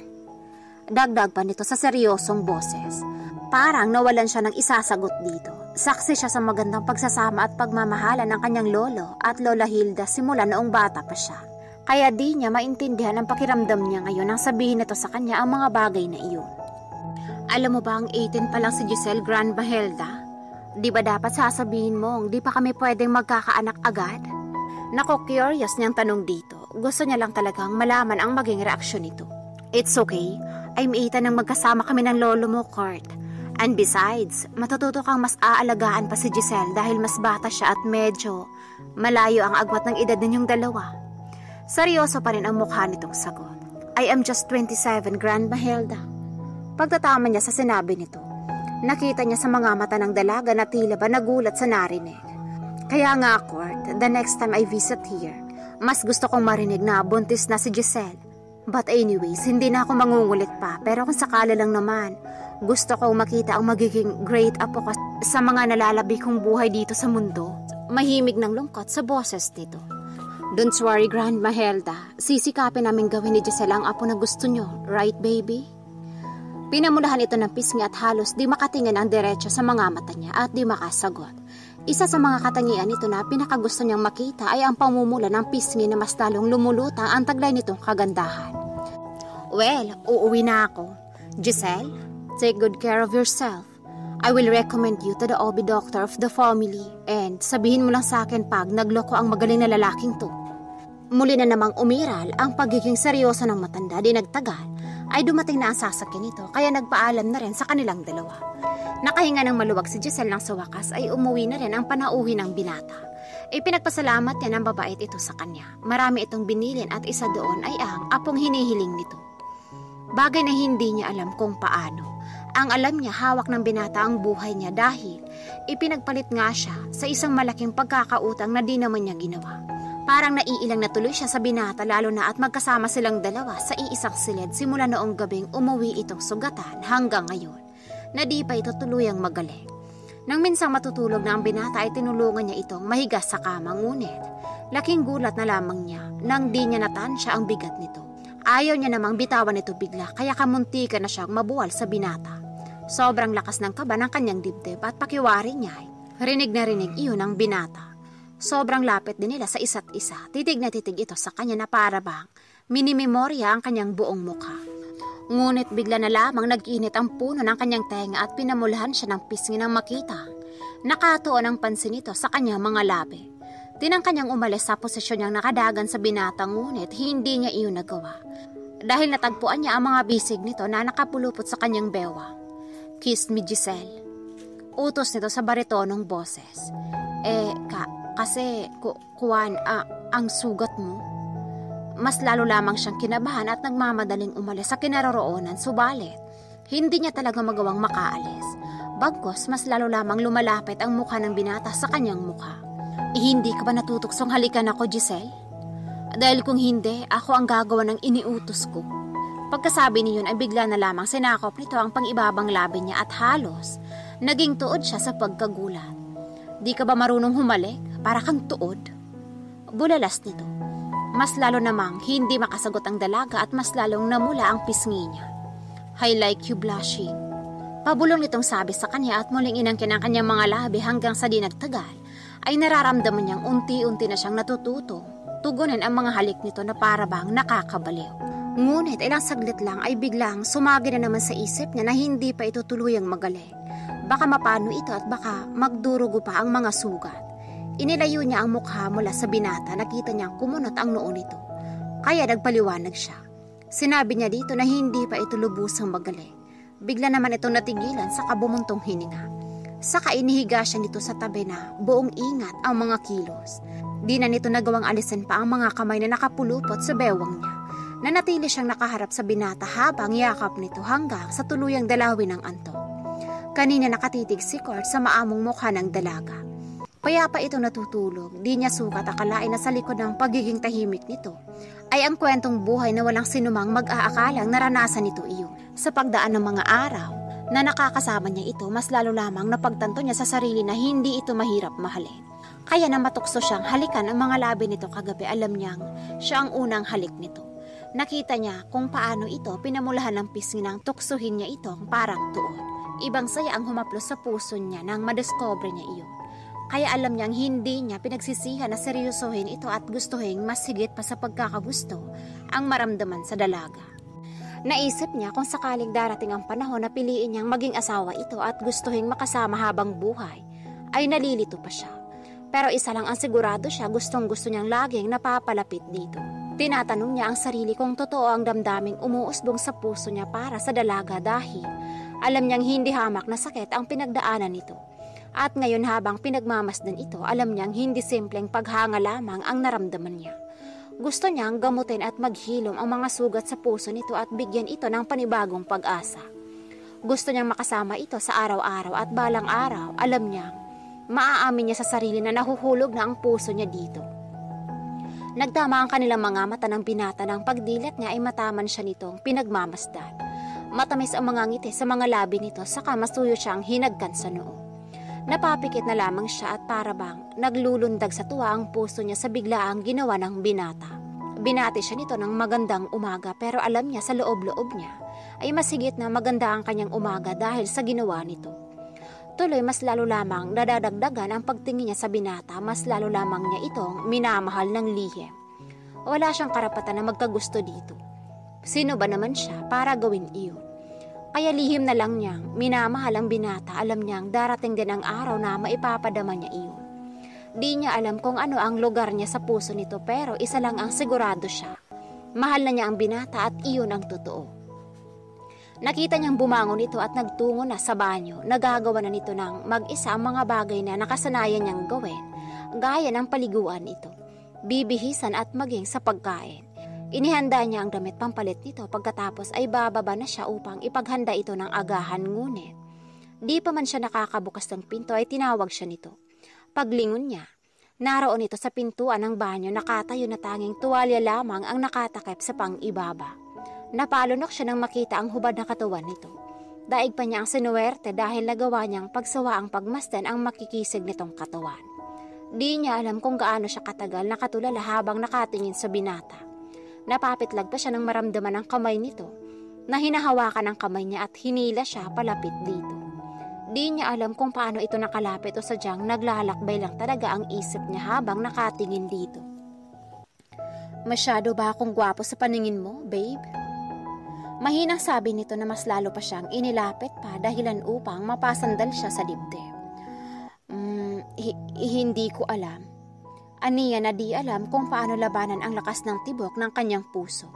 Dagdag pa nito sa seryosong boses. Parang nawalan siya ng isasagot dito. Saksi siya sa magandang pagsasama at pagmamahala ng kanyang lolo at lola Hilda simula noong bata pa siya. Kaya di niya maintindihan ang pakiramdam niya ngayon nang sabihin nito sa kanya ang mga bagay na iyon. Alam mo ba ang 18 pa lang si Giselle Grandma Hilda? Di ba dapat sasabihin mong di pa kami pwedeng magkakaanak agad? Nako, curious niyang tanong dito. Gusto niya lang talagang malaman ang maging reaksyon nito. It's okay. I'm 18 nang magkasama kami ng lolo mo, Kurt. And besides, matututo kang mas aalagaan pa si Giselle dahil mas bata siya at medyo malayo ang agwat ng edad ninyong dalawa. Seryoso pa rin ang mukha nitong sagot. I am just 27, Grandma Hilda. Pagtatama niya sa sinabi nito, nakita niya sa mga mata ng dalaga na tila ba nagulat sa narinig. Kaya nga, Kurt, the next time I visit here, mas gusto kong marinig na buntis na si Giselle. But anyways, hindi na ako mangungulit pa, pero kung sakala lang naman, gusto kong makita ang magiging great apo ko sa mga nalalabi kong buhay dito sa mundo. Mahimig ng lungkot sa boses nito. Don't worry, Grandma Hilda. Sisikapin namin gawin ni Giselle ang apo na gusto nyo. Right, baby? Pinamulahan ito ng pisngi at halos di makatingin ang diretso sa mga mata niya at di makasagot. Isa sa mga katangian nito na pinakagusto niyang makita ay ang pamumula ng pisngi na mas lalong lumulutang ang taglay nitong kagandahan. Well, uuwi na ako. Giselle, take good care of yourself. I will recommend you to the OB doctor of the family and sabihin mo lang sa akin pag nagloko ang magaling na lalaking to. Muli na namang umiral ang pagiging seryoso ng matanda di nagtagal ay dumating na ang sasakyan nito kaya nagpaalam na rin sa kanilang dalawa. Nakahinga ng maluwag si Giselle nang sa wakas ay umuwi na rin ang panauhi ng binata. Ipinagpasalamat niya ng babait ito sa kanya. Marami itong binilin at isa doon ay ang apong hinihiling nito. Bagay na hindi niya alam kung paano. Ang alam niya hawak ng binata ang buhay niya dahil ipinagpalit nga siya sa isang malaking pagkakautang na di naman niya ginawa. Parang naiilang na tuloy siya sa binata lalo na at magkasama silang dalawa sa iisang silid simula noong gabing umuwi itong sugatan hanggang ngayon na di pa ito tuluyang magaling. Nang minsang matutulog na ang binata ay tinulungan niya itong mahiga sa kama ngunit laking gulat na lamang niya nang di niya natansya ang bigat nito. Ayaw niya namang bitawan ito bigla kaya kamuntikan na siyang mabuwal sa binata. Sobrang lakas ng kaba ng kanyang dibdib at pakiwari niya ay rinig na rinig iyon ng binata. Sobrang lapit din nila sa isa't isa. Titig na titig ito sa kanya na para bang minimemorya ang kanyang buong mukha. Ngunit bigla na lamang nag-init ang puno ng kanyang tenga at pinamulahan siya ng pisngi nang makita. Nakatuon ang pansin nito sa kanyang mga labi. Tinangka niyang umalis sa posisyon niyang nakadagan sa binata ngunit hindi niya iyon nagawa. Dahil natagpuan niya ang mga bisig nito na nakapulupot sa kanyang bewang. Kiss me, Giselle. Utos nito sa baritonong boses. Kasi ang sugat mo. Mas lalo lamang siyang kinabahan at nagmamadaling umalis sa kinaroroonan subalit hindi niya talaga magawang makaalis. Bagkos mas lalo lamang lumalapit ang mukha ng binata sa kanyang mukha. Hindi ka ba natutuksong halikan ako, Giselle? Dahil kung hindi, ako ang gagawa ng iniutos ko. Pagkasabi niyon ay bigla na lamang sinakop nito ang pang-ibabang labi niya at halos naging tuod siya sa pagkagulat. Di ka ba marunong humalik? Para kang tuod? Bulalas nito. Mas lalo namang hindi makasagot ang dalaga at mas lalong namula ang pisngi niya. I like you blushing. Pabulong nitong sabi sa kanya at muling inangkin ang kanyang mga labi hanggang sa di nagtagal ay nararamdaman niyang unti-unti na siyang natututo. Tugunin ang mga halik nito na para bang nakakabaliw. Ngunit ilang saglit lang ay biglang sumagi na naman sa isip niya na hindi pa ito tuluyang magaling. Baka mapano ito at baka magdurugo pa ang mga sugat. Inilayo niya ang mukha mula sa binata, nakita niyang kumunot ang noo nito. Kaya nagpaliwanag siya. Sinabi niya dito na hindi pa ito lubusang magaling. Bigla naman itong natigilan sa kabumuntong hininga. Saka inihiga siya nito sa tabi na buong ingat ang mga kilos. Di na nito nagawang alisin pa ang mga kamay na nakapulupot sa bewang niya. Nanatili siyang nakaharap sa binata habang yakap nito hanggang sa tuluyang dalawin ng antok. Kanina nakatitig si Kurt sa maamong mukha ng dalaga. Payapa ito natutulog, di niya sukat akalain na sa likod ng pagiging tahimik nito ay ang kwentong buhay na walang sinumang mag-aakalang naranasan nito iyon. Sa pagdaan ng mga araw na nakakasama niya ito, mas lalo lamang napagtanto niya sa sarili na hindi ito mahirap mahalin. Kaya na matukso siyang halikan ang mga labi nito kagabi, alam niyang siya ang unang halik nito. Nakita niya kung paano ito pinamulahan ng pisngi nang tuksuhin niya ito parang tuon. Ibang saya ang humaplos sa puso niya nang madiscover niya iyon. Kaya alam niyang hindi niya pinagsisihan na seryosohin ito at gustuhin mas higit pa sa pagkakagusto ang maramdaman sa dalaga. Naisip niya kung sakaling darating ang panahon na piliin niyang maging asawa ito at gustuhin makasama habang buhay, ay nalilito pa siya. Pero isa lang ang sigurado siya, gustong-gusto niyang laging napapalapit dito. Tinatanong niya ang sarili kung totoo ang damdaming umuusbong sa puso niya para sa dalaga dahil alam niyang hindi hamak na sakit ang pinagdaanan nito. At ngayon habang pinagmamasdan ito, alam niyang hindi simpleng paghanga lamang ang naramdaman niya. Gusto niyang gamutin at maghilom ang mga sugat sa puso nito at bigyan ito ng panibagong pag-asa. Gusto niyang makasama ito sa araw-araw at balang araw, alam niyang maaamin niya sa sarili na nahuhulog na ang puso niya dito. Nagtama ang kanilang mga mata ng binata ng pagdilat niya ay mataman siya nitong pinagmamasdan. Matamis ang mga ngiti sa mga labi nito saka masuyo siyang hinagkan sa noo. Napapikit na lamang siya at parabang naglulundag sa tuwa ang puso niya sa biglaang ginawa ng binata. Binati siya nito ng magandang umaga pero alam niya sa loob-loob niya ay masigit na maganda ang kanyang umaga dahil sa ginawa nito. Tuloy mas lalo lamang nadadagdagan ang pagtingin niya sa binata, mas lalo lamang niya itong minamahal ng lihim. Wala siyang karapatan na magkagusto dito. Sino ba naman siya para gawin iyon? Kaya lihim na lang niyang minamahal ang binata, alam niyang darating din ang araw na maipapadama niya iyon. Di niya alam kung ano ang lugar niya sa puso nito pero isa lang ang sigurado siya. Mahal na niya ang binata at iyon ang totoo. Nakita niyang bumangon ito at nagtungo na sa banyo. Nagagawa na nito ng mag-isa ang mga bagay na nakasanayan niyang gawin, gaya ng paliguan ito, bibihisan at maging sa pagkain. Inihanda niya ang damit pampalit nito pagkatapos ay bababa na siya upang ipaghanda ito ng agahan, ngunit di pa man siya nakakabukas ng pinto ay tinawag siya nito. Paglingon niya, naroon ito sa pintuan ng banyo, nakatayo na tanging tuwalya lamang ang nakatakip sa pang-ibaba. Napalunok siya nang makita ang hubad na katawan nito. Daig pa niya ang sinuwerte dahil nagawa niyang pagsawa ang pagmasdan ang makikisig nitong katawan. Di niya alam kung gaano siya katagal nakatulala habang nakatingin sa binata. Napapitlag pa siya nang maramdaman ang kamay nito na hinahawakan ang kamay niya at hinila siya palapit dito. Di niya alam kung paano ito nakalapit o sadyang naglalakbay lang talaga ang isip niya habang nakatingin dito. Masyado ba akong gwapo sa paningin mo, babe? Mahinang sabi nito na mas lalo pa siyang inilapit pa dahilan upang mapasandal siya sa dibdib. Hindi ko alam. Aniya na di alam kung paano labanan ang lakas ng tibok ng kanyang puso.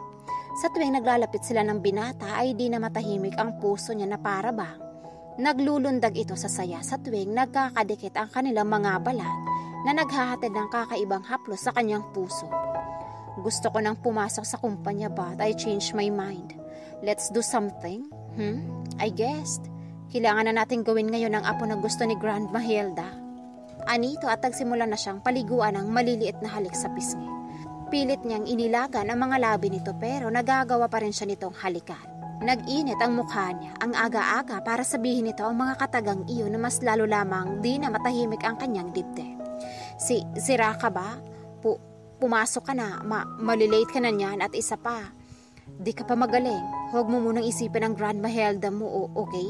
Sa tuwing naglalapit sila ng binata ay di na matahimik ang puso niya na parabang naglulundag ito sa saya sa tuwing nagkakadikit ang kanilang mga balat na naghahatid ng kakaibang haplos sa kanyang puso. Gusto ko nang pumasok sa kumpanya but I changed my mind. Let's do something? I guessed. Kailangan na natin gawin ngayon ang apo na gusto ni Grandma Hilda. Anito at nagsimula na siyang paliguan ng maliliit na halik sa pisngi. Pilit niyang inilagan ang mga labi nito pero nagagawa pa rin siya nitong halikan. Nag-init ang mukha niya, ang aga-aga para sabihin nito ang mga katagang iyon na mas lalo lamang di na matahimik ang kanyang dibdib. Sira ka ba? Pumasok ka na, malilate ka na niyan at isa pa. Di ka pa magaling, huwag mo munang isipin ang Grandma Hilda mo, okay?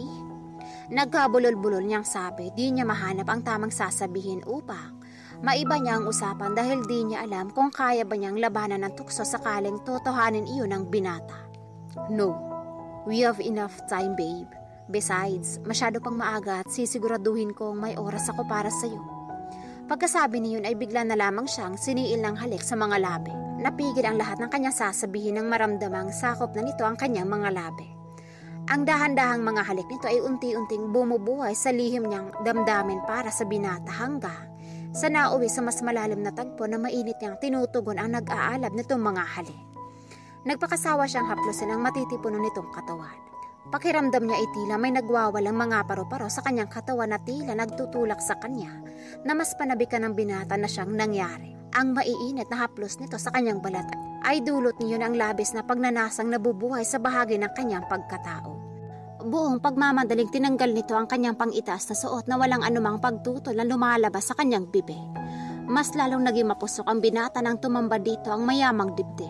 Nagkabulol-bulol niyang sabi, di niya mahanap ang tamang sasabihin upang maiba niya ang usapan dahil di niya alam kung kaya ba niyang labanan ng tukso sakaling totohanin iyon ng binata. No, we have enough time, babe. Besides, masyado pang maaga at sisiguraduhin kong may oras ako para sa'yo. Pagkasabi niyon ay bigla na lamang siyang siniil ng halik sa mga labi. Napigil ang lahat ng kanyang sasabihin nang maramdamang sakop na nito ang kanyang mga labi. Ang dahan-dahang mga halik nito ay unti-unting bumubuhay sa lihim niyang damdamin para sa binata hanggang Sa nauwi sa mas malalim na tagpo na mainit niyang tinutugon ang nag-aalab nitong mga halik. Nagpakasawa siyang haplusin ang matitipuno nitong katawan. Pakiramdam niya ay tila may nagwawalang mga paru-paro sa kanyang katawan na tila nagtutulak sa kanya na mas panabikan ng binata na siyang nangyari. Ang maiinit na haplos nito sa kanyang balat ay dulot niyo ng labis na pagnanasang nabubuhay sa bahagi ng kanyang pagkatao. Buong pagmamadaling tinanggal nito ang kanyang pang-itaas na suot na walang anumang pagtutol na lumalabas sa kanyang bibig. Mas lalong naging mapusok ang binata nang tumambad dito ang mayamang dibdib.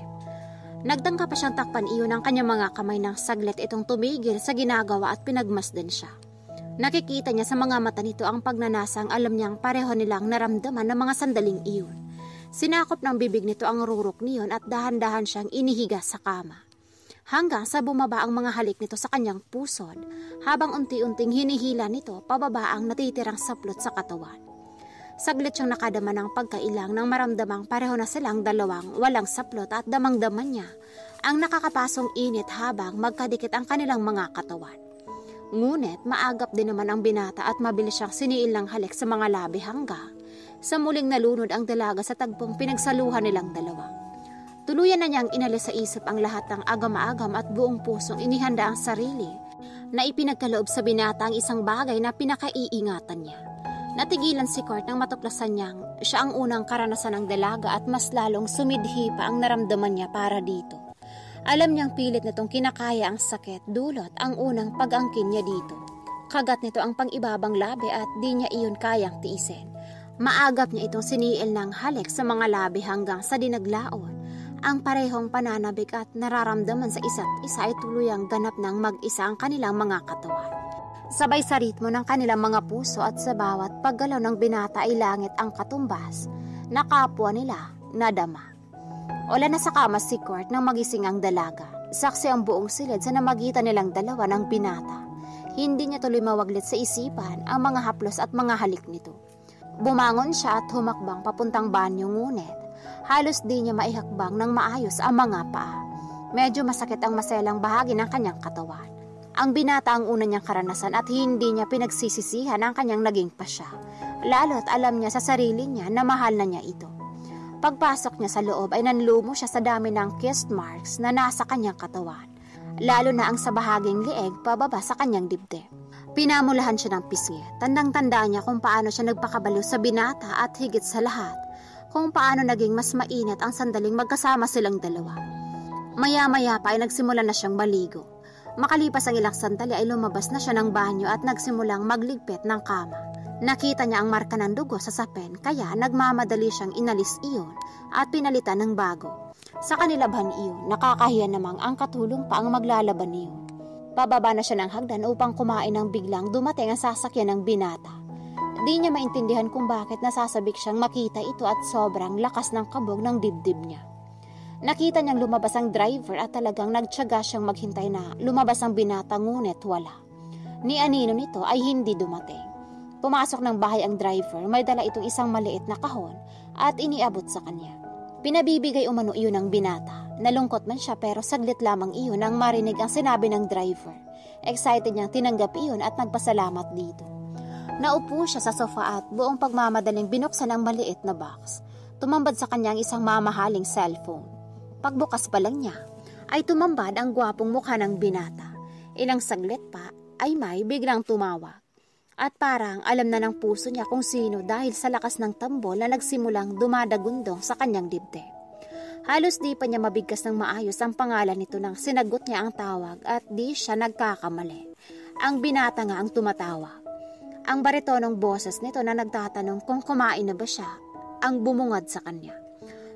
Nagdangka pa siyang takpan iyon ng kanyang mga kamay nang saglit itong tumigil sa ginagawa at pinagmasdan siya. Nakikita niya sa mga mata nito ang pagnanasang alam niyang pareho nilang naramdaman ng mga sandaling iyon. Sinakop ng bibig nito ang rurok niyon at dahan-dahan siyang inihiga sa kama. Hanggang sa bumaba ang mga halik nito sa kanyang pusod, habang unti-unting hinihila nito pababa ang natitirang saplot sa katawan. Saglit siyang nakadama ng pagkailang nang maramdamang pareho na silang dalawang walang saplot at damang-daman niya ang nakakapasong init habang magkadikit ang kanilang mga katawan. Ngunit maagap din naman ang binata at mabilis siyang siniil ng halik sa mga labi hanggang sa muling nalunod ang dalaga sa tagpong pinagsaluhan nilang dalawa. Tuluyan na niyang inalis sa isip ang lahat ng agam-agam at buong pusong inihanda ang sarili na ipinagkaloob sa binata ang isang bagay na pinakaiingatan niya. Natigilan si Kurt nang matuklasan niyang siya ang unang karanasan ng dalaga at mas lalong sumidhi pa ang naramdaman niya para dito. Alam niyang pilit nitong kinakaya ang sakit dulot ang unang pag-angkin niya dito. Kagat nito ang pang-ibabang labi at di niya iyon kayang tiisin. Maagap niya itong siniil ng halik sa mga labi hanggang sa dinaglaon. Ang parehong pananabik at nararamdaman sa isa't isa ay tuluyang ganap ng mag-isa ang kanilang mga katawan. Sabay sa ritmo ng kanilang mga puso at sa bawat paggalaw ng binata ay langit ang katumbas na kapwa nila nadama. Wala na sa kama si Kurt nang magising ang dalaga. Saksi ang buong silid sa namagitan nilang dalawa ng binata. Hindi niya tuloy mawaglit sa isipan ang mga haplos at mga halik nito. Bumangon siya at humakbang papuntang banyo ngunit halos di niya maihakbang ng maayos ang mga paa. Medyo masakit ang maselang bahagi ng kanyang katawan. Ang binata ang una niyang karanasan at hindi niya pinagsisisihan ang kanyang naging pasya. Lalo't alam niya sa sarili niya na mahal na niya ito. Pagpasok niya sa loob ay nanlumo siya sa dami ng kiss marks na nasa kanyang katawan. Lalo na ang sa bahaging lieg pababa sa kanyang dibdib. Pinamulahan siya ng pisngi. Tandang-tanda niya kung paano siya nagpakabaliw sa binata at higit sa lahat, kung paano naging mas mainit ang sandaling magkasama silang dalawa. Maya-maya pa ay nagsimula na siyang maligo. Makalipas ang ilang sandali ay lumabas na siya ng banyo at nagsimulang magligpit ng kama. Nakita niya ang marka ng dugo sa sapin kaya nagmamadali siyang inalis iyon at pinalitan ng bago. Sa kanilaban iyon, nakakahiya namang ang katulong pa ang maglalaban iyon. Pababa na siya ng hagdan upang kumain nang biglang dumating ang sasakyan ng binata. Di niya maintindihan kung bakit nasasabik siyang makita ito at sobrang lakas ng kabog ng dibdib niya. Nakita niyang lumabas ang driver at talagang nagtiyaga siyang maghintay na lumabas ang binata ngunit wala. Ni anino nito ay hindi dumating. Pumasok ng bahay ang driver, may dala itong isang maliit na kahon at iniabot sa kanya. Pinabibigay umano iyon ng binata. Nalungkot man siya pero saglit lamang iyon nang marinig ang sinabi ng driver. Excited niyang tinanggap iyon at nagpasalamat dito. Naupo siya sa sofa at buong pagmamadaling binuksan ang maliit na box. Tumambad sa kanyang isang mamahaling cellphone. Pagbukas pa lang niya, ay tumambad ang gwapong mukha ng binata. Ilang saglit pa ay may biglang tumawag. At parang alam na ng puso niya kung sino dahil sa lakas ng tambol na nagsimulang dumadagundong sa kanyang dibdib. Halos di pa niya mabigkas ng maayos ang pangalan nito nang sinagot niya ang tawag at di siya nagkakamali. Ang binata nga ang tumatawag. Ang baritonong boses nito na nagtatanong kung kumain na ba siya ang bumungad sa kanya.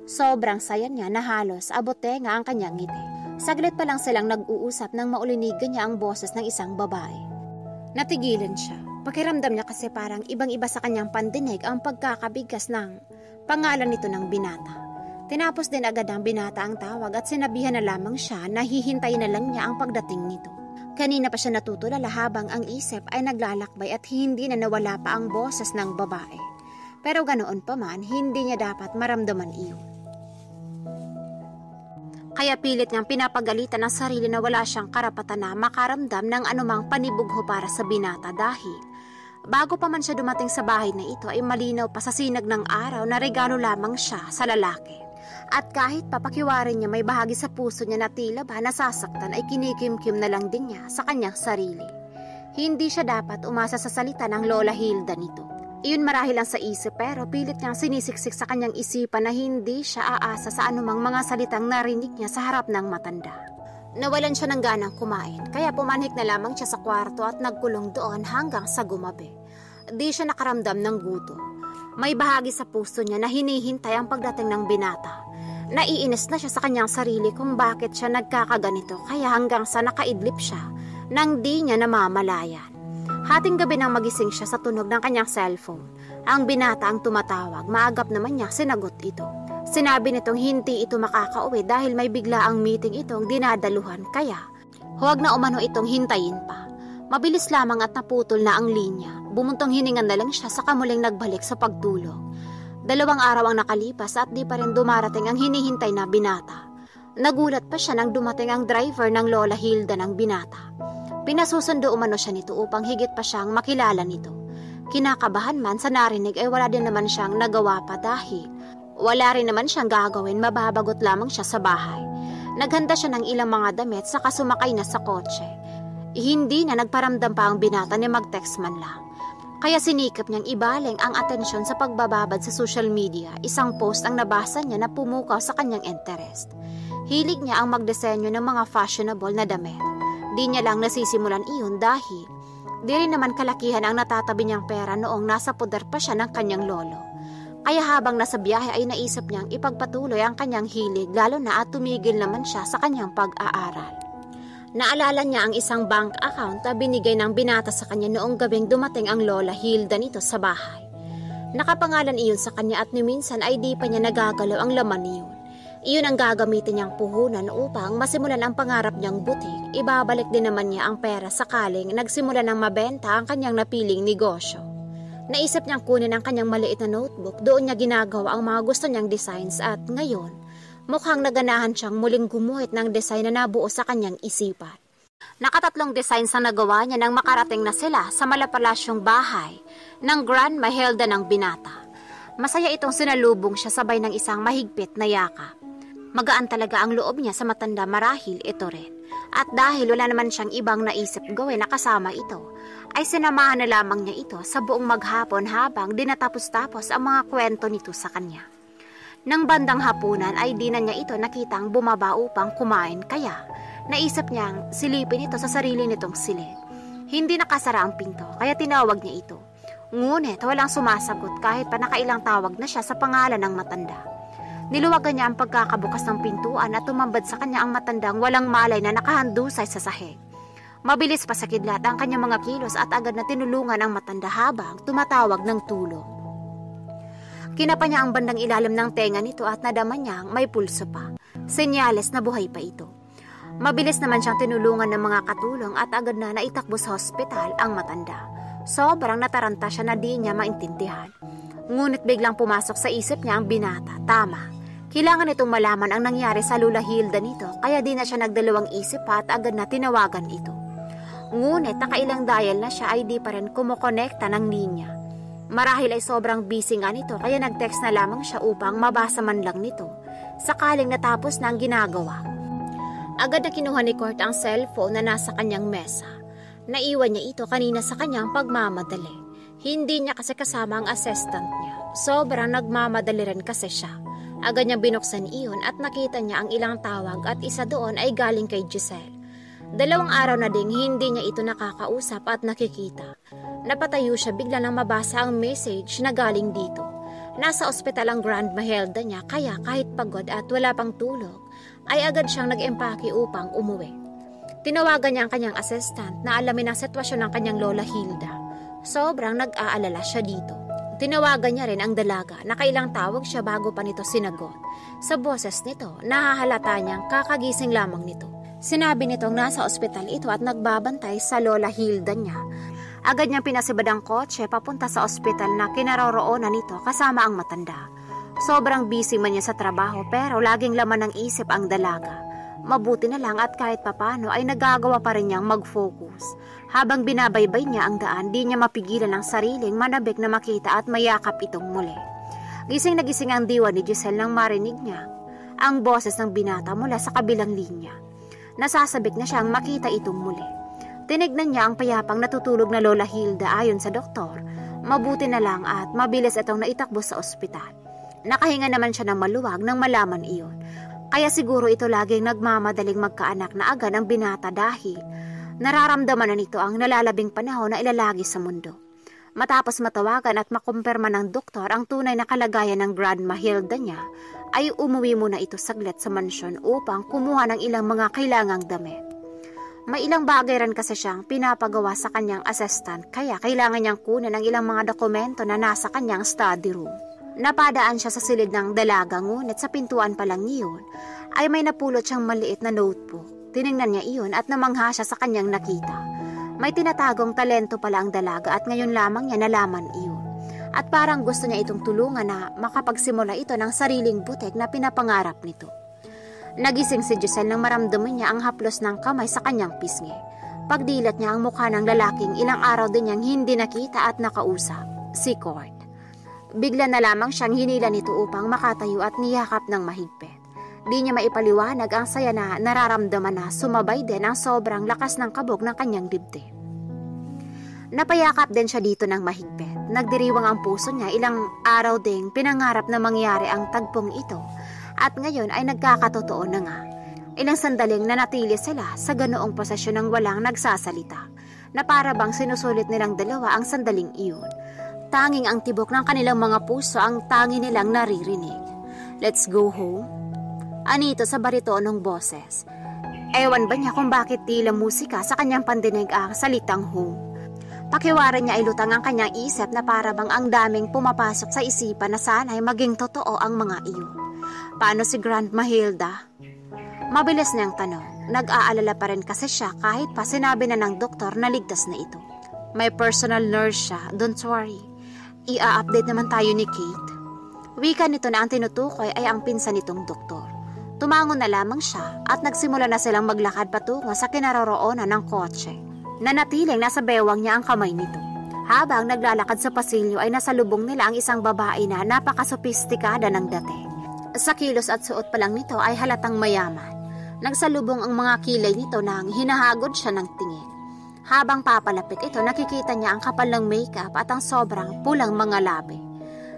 Sobrang saya niya na halos abote nga ang kanyang ngiti. Saglit pa lang silang nag-uusap nang maulinigan niya ang boses ng isang babae. Natigilan siya. Pakiramdam niya kasi parang ibang-iba sa kanyang pandinig ang pagkakabigkas ng pangalan nito ng binata. Tinapos din agad ang binata ang tawag at sinabihan na lamang siya na hihintay na lang niya ang pagdating nito. Kanina pa siya natutulala habang ang isip ay naglalakbay at hindi na nawala pa ang boses ng babae. Pero ganoon pa man, hindi niya dapat maramdaman iyon. Kaya pilit niyang pinapagalitan ang sarili na wala siyang karapatan na makaramdam ng anumang panibugho para sa binata dahil Bago pa man siya dumating sa bahay na ito ay malinaw pa sa sinag ng araw na regalo lamang siya sa lalaki. At kahit papakiwarin niya may bahagi sa puso niya na tila ba nasasaktan ay kinikimkim na lang din niya sa kanyang sarili. Hindi siya dapat umasa sa salita ng Lola Hilda nito. Iyon marahil lang sa isip pero pilit niyang sinisiksik sa kanyang isipan na hindi siya aasa sa anumang mga salitang narinig niya sa harap ng matanda. Nawalan siya ng ganang kumain kaya pumanhik na lamang siya sa kwarto at nagkulong doon hanggang sa gumabi. Di siya nakaramdam ng gutom. May bahagi sa puso niya na hinihintay ang pagdating ng binata. Naiinis na siya sa kanyang sarili kung bakit siya nagkakaganito kaya hanggang sa nakaidlip siya nang di niya namamalayan. Hating gabi nang magising siya sa tunog ng kanyang cellphone. Ang binata ang tumatawag, maagap naman niya sinagot ito. Sinabi nitong hindi ito makakauwi dahil may biglaang meeting itong dinadaluhan kaya huwag na umano itong hintayin pa. Mabilis lamang at naputol na ang linya. Bumuntong hiningan na lang siya saka muling nagbalik sa pagtulog. 2 araw ang nakalipas at di pa rin dumarating ang hinihintay na binata. Nagulat pa siya nang dumating ang driver ng Lola Hilda ng binata. Pinasusundo umano siya nito upang higit pa siyang makilala nito. Kinakabahan man sa narinig ay wala din naman siyang nagawa pa dahil wala rin naman siyang gagawin, mababagot lamang siya sa bahay. Naghanda siya ng ilang mga damit saka sumakay na sa kotse. Hindi na nagparamdam pa ang binata ni mag-text man lang. Kaya sinikap niyang ibaling ang atensyon sa pagbababad sa social media. Isang post ang nabasa niya na pumukaw sa kanyang interest. Hilig niya ang magdisenyo ng mga fashionable na damit. Di niya lang nasisimulan iyon dahil di rin naman kalakihan ang natatabi niyang pera noong nasa poder pa siya ng kanyang lolo. Kaya habang nasa biyahe ay naisip niyang ipagpatuloy ang kanyang hilig lalo na at tumigil naman siya sa kanyang pag-aaral. Naalala niya ang isang bank account na binigay ng binata sa kanya noong gabing dumating ang Lola Hilda nito sa bahay. Nakapangalan iyon sa kanya at ni minsan ay di pa niya nagagalaw ang laman niyon. Iyon ang gagamitin niyang puhunan upang masimulan ang pangarap niyang butik. Ibabalik din naman niya ang pera sakaling nagsimula ng mabenta ang kanyang napiling negosyo. Naisip niyang kunin ang kanyang maliit na notebook, doon niya ginagawa ang mga gusto niyang designs at ngayon, mukhang naganahan siyang muling gumuhit ng design na nabuo sa kanyang isipan. Nakatatlong designs ang nagawa niya nang makarating na sila sa malapalasyong bahay ng Grandma Hilda ng binata. Masaya itong sinalubong siya sabay ng isang mahigpit na yakap. Magaan talaga ang loob niya sa matanda marahil ito rin. At dahil wala naman siyang ibang naisip gawin na kasama ito, ay sinamahan na lamang niya ito sa buong maghapon habang dinatapos-tapos ang mga kwento nito sa kanya. Nang bandang hapunan ay di na niya ito nakitang bumaba upang kumain kaya naisip niyang silipin ito sa sarili nitong silid. Hindi nakasara ang pinto kaya tinawag niya ito. Ngunit walang sumasagot kahit pa nakailang tawag na siya sa pangalan ng matanda. Niluwagan niya ang pagkakabukas ng pintuan at tumambad sa kanya ang matandang walang malay na nakahandusay sa sahig. Mabilis pa sa kidlat ang kanyang mga kilos at agad na tinulungan ang matanda habang tumatawag ng tulong. Kinapa niya ang bandang ilalim ng tenga nito at nadama niyang may pulso pa. Senyales na buhay pa ito. Mabilis naman siyang tinulungan ng mga katulong at agad na naitakbo sa hospital ang matanda. Sobrang nataranta siya na di niya maintindihan. Ngunit biglang pumasok sa isip niya ang binata. Tama. Kailangan itong malaman ang nangyari sa Lola Hilda nito kaya di na siya nagdalawang isip pa at agad na tinawagan ito. Ngunit nakailang dial na siya ay di pa rin kumokonekta ng linya. Marahil ay sobrang busy nga nito kaya nag-text na lamang siya upang mabasa man lang nito. Sakaling natapos na ang ginagawa. Agad na kinuha ni Kurt ang cellphone na nasa kanyang mesa. Naiwan niya ito kanina sa kanyang pagmamadali. Hindi niya kasi kasama ang assistant niya. Sobrang nagmamadali rin kasi siya. Agad niyang binuksan iyon at nakita niya ang ilang tawag at isa doon ay galing kay Giselle. 2 araw na ding hindi niya ito nakakausap at nakikita. Napatayo siya bigla nang mabasa ang message na galing dito. Nasa ospital ang Grandma Hilda niya kaya kahit pagod at wala pang tulog, ay agad siyang nag-empake upang umuwi. Tinawagan niya ang kanyang assistant na alamin ang sitwasyon ng kanyang Lola Hilda. Sobrang nag-aalala siya dito. Tinawagan niya rin ang dalaga na kailang tawag siya bago pa nito sinagot. Sa boses nito, nahahalata niyang kakagising lamang nito. Sinabi nitong nasa ospital ito at nagbabantay sa Lola Hilda niya. Agad niyang pinasibad ang kotse papunta sa ospital na kinaroroonan nito kasama ang matanda. Sobrang busy man niya sa trabaho pero laging laman ng isip ang dalaga. Mabuti na lang at kahit papano ay nagagawa pa rin niyang mag-focus. Habang binabaybay niya ang daan, di niya mapigilan ang sariling manabik na makita at mayakap itong muli. Gising na gising ang diwa ni Giselle nang marinig niya ang boses ng binata mula sa kabilang linya. Nasasabik na siyang makita itong muli. Tinignan niya ang payapang natutulog na Lola Hilda. Ayon sa doktor, mabuti na lang at mabilis itong naitakbo sa ospital. Nakahinga naman siya ng maluwag nang malaman iyon. Kaya siguro ito laging nagmamadaling magkaanak na agad ang binata dahil nararamdaman na nito ang nalalabing panahon na ilalagi sa mundo. Matapos matawagan at makumpirma ng doktor ang tunay na kalagayan ng Grandma Hilda niya, ay umuwi muna ito saglit sa mansyon upang kumuha ng ilang mga kailangang damit. May ilang bagay rin kasi siyang pinapagawa sa kanyang assistant kaya kailangan niyang kunin ang ilang mga dokumento na nasa kanyang study room. Napadaan siya sa silid ng dalaga ngunit sa pintuan pa lang niyon ay may napulot siyang maliit na notebook. Tiningnan niya iyon at namangha siya sa kanyang nakita. May tinatagong talento pala ang dalaga at ngayon lamang niya nalaman iyon. At parang gusto niya itong tulungan na makapagsimula ito ng sariling butik na pinapangarap nito. Nagising si Giselle nang maramdaman niya ang haplos ng kamay sa kanyang pisngi. Pagdilat niya ang mukha ng lalaking ilang araw din niyang hindi nakita at nakausap, si Cord. Bigla na lamang siyang hinila nito upang makatayo at niyakap ng mahigpit. Di niya maipaliwanag ang saya na nararamdaman na sumabay din ang sobrang lakas ng kabog ng kanyang dibdib. Napayakap din siya dito ng mahigpit. Nagdiriwang ang puso niya, ilang araw ding pinangarap na mangyari ang tagpong ito at ngayon ay nagkakatotoo na nga. Ilang sandaling nanatili sila sa ganoong posisyon ng walang nagsasalita na para bang sinusulit nilang dalawa ang sandaling iyon. Tanging ang tibok ng kanilang mga puso ang tangi nilang naririnig. Let's go home? Anito sa baritonong boses. Ewan ba niya kung bakit tila musika sa kanyang pandinig ang salitang home? Pakiwaran niya ay lutang ang kanyang isip na para bang ang daming pumapasok sa isipan na sana'y maging totoo ang mga iyon. Paano si Grandma Hilda? Mabilis niyang tanong. Nag-aalala pa rin kasi siya kahit pa sinabi na ng doktor na ligtas na ito. May personal nurse siya, don't worry. I-update naman tayo ni Kate. Wika nito na ang tinutukoy ay ang pinsan nitong doktor. Tumangon na lamang siya at nagsimula na silang maglakad patungo sa kinaroroonan ng kotse. Nanatiling nasa bewang niya ang kamay nito. Habang naglalakad sa pasilyo ay nasa lubong nila ang isang babae na napakasopistikada ng dating. Sa kilos at suot pa lang nito ay halatang mayaman. Nagsalubong ang mga kilay nito nang hinahagod siya ng tingin. Habang papalapit ito, nakikita niya ang kapal ng makeup at ang sobrang pulang mga labi.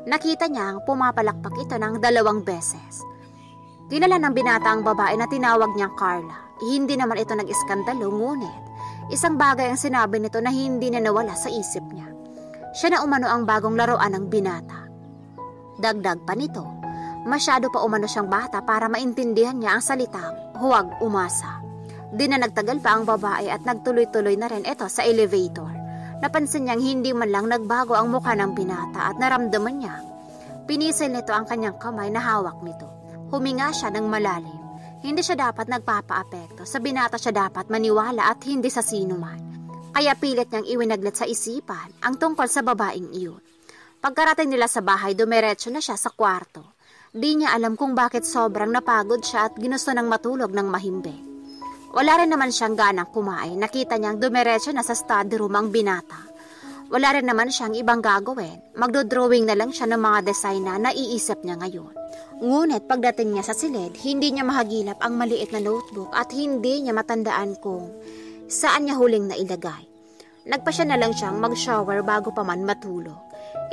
Nakita niya ang pumapalakpak ito ng 2 beses. Kilala ng binata ang babae na tinawag niyang Carla. Hindi naman ito nag-iskandalo, ngunit isang bagay ang sinabi nito na hindi na nawala sa isip niya. Siya na umano ang bagong laruan ng binata. Dagdag pa nito, masyado pa umano siyang bata para maintindihan niya ang salitang huwag umasa. Di na nagtagal pa ang babae at nagtuloy-tuloy na rin ito sa elevator. Napansin niyang hindi man lang nagbago ang mukha ng binata at naramdaman niya. Pinisil nito ang kanyang kamay na hawak nito. Huminga siya ng malalim. Hindi siya dapat nagpapaapekto. Sa binata siya dapat maniwala at hindi sa sino man. Kaya pilit niyang iwinaglit sa isipan ang tungkol sa babaeng iyon. Pagkarating nila sa bahay, dumiretso na siya sa kwarto. Di niya alam kung bakit sobrang napagod siya at ginusto ng matulog ng mahimbing. Wala rin naman siyang ganang kumain. Nakita niyang dumiretso na sa study room ang binata. Wala rin naman siyang ibang gagawin. Magdodrawing na lang siya ng mga design na naiisip niya ngayon. Ngunit pagdating niya sa silid, hindi niya mahagilap ang maliit na notebook at hindi niya matandaan kung saan niya huling nailagay. Nagpasya na lang siyang mag-shower bago pa man matulog.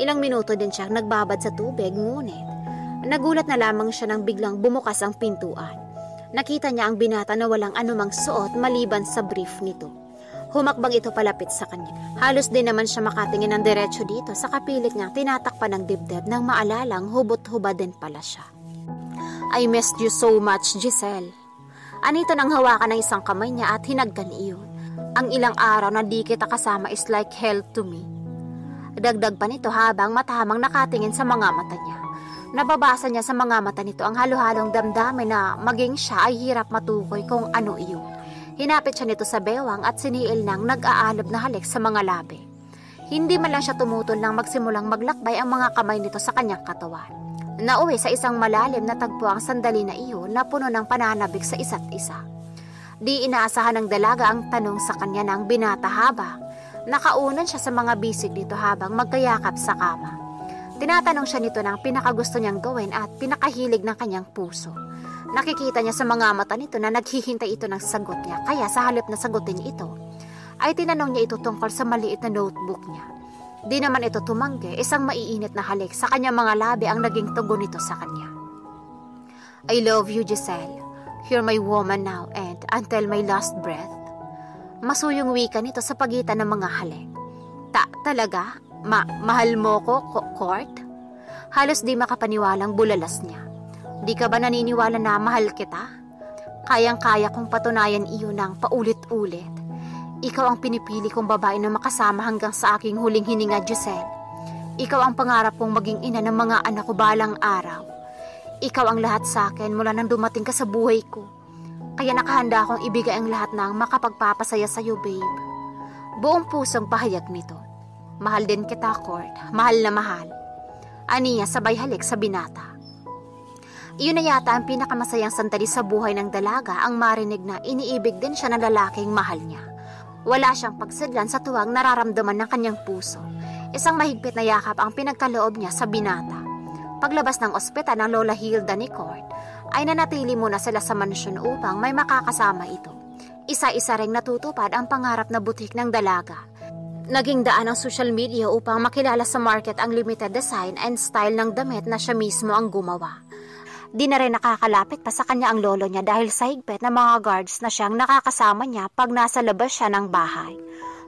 Ilang minuto din siyang nagbabad sa tubig, ngunit nagulat na lamang siya nang biglang bumukas ang pintuan. Nakita niya ang binata na walang anumang suot maliban sa brief nito. Humakbang ito palapit sa kanya. Halos din naman siya makatingin ng diretso dito sa kapilit niyang tinatakpan ng dibdib nang maalalang hubot-hubad din pala siya. I missed you so much, Giselle. Anito nang hawakan ng isang kamay niya at hinagkan iyon. Ang ilang araw na di kita kasama is like hell to me. Dagdag pa nito habang matamang nakatingin sa mga mata niya. Nababasa niya sa mga mata nito ang halo-halong damdamin na maging siya ay hirap matukoy kung ano iyon. Hinapit siya nito sa bewang at siniil ng nag-aalab na halik sa mga labi. Hindi man lang siya tumutol nang magsimulang maglakbay ang mga kamay nito sa kanyang katawan. Nauwi sa isang malalim na tagpo ang sandali na iyon na puno ng pananabik sa isa't isa. Di inaasahan ng dalaga ang tanong sa kanya ng binata habang nakaunan siya sa mga bisig nito habang magkayakap sa kama. Tinatanong siya nito ng pinakagusto niyang gawin at pinakahilig ng kanyang puso. Nakikita niya sa mga mata nito na naghihintay ito ng sagot niya, kaya sa halip na sagutin ito, ay tinanong niya ito tungkol sa maliit na notebook niya. Di naman ito tumanggi, isang maiinit na halik sa kanyang mga labi ang naging tugon nito sa kanya. I love you, Giselle. You're my woman now and until my last breath. Masuyong wika nito sa pagitan ng mga halik. Talaga? Mahal mo ko, Court? Halos di makapaniwalang bulalas niya. Di ka ba naniniwala na mahal kita? Kayang-kaya kong patunayan iyon ng paulit-ulit. Ikaw ang pinipili kong babae na makasama hanggang sa aking huling hininga, Giselle. Ikaw ang pangarap kong maging ina ng mga anak ko balang araw. Ikaw ang lahat sa akin mula nang dumating ka sa buhay ko. Kaya nakahanda akong ibigay ang lahat ng makapagpapasaya sa iyo, babe. Buong pusong pahayag nito. Mahal din kita, Court. Mahal na mahal. Aniya sabay halik sa binata. Iyon na yata ang pinakamasayang sandali sa buhay ng dalaga ang marinig na iniibig din siya ng lalaking mahal niya. Wala siyang pagsadlan sa tuwang nararamdaman ng kanyang puso. Isang mahigpit na yakap ang pinagkaloob niya sa binata. Paglabas ng ospital ng Lola Hilda ni Court, ay nanatili muna sila sa mansyon upang may makakasama ito. Isa-isa ring natutupad ang pangarap na butik ng dalaga. Naging daan ang social media upang makilala sa market ang limited design and style ng damit na siya mismo ang gumawa. Di na rin nakakalapit pa sa kanya ang lolo niya dahil sa higpit na mga guards na siyang nakakasama niya pag nasa labas siya ng bahay.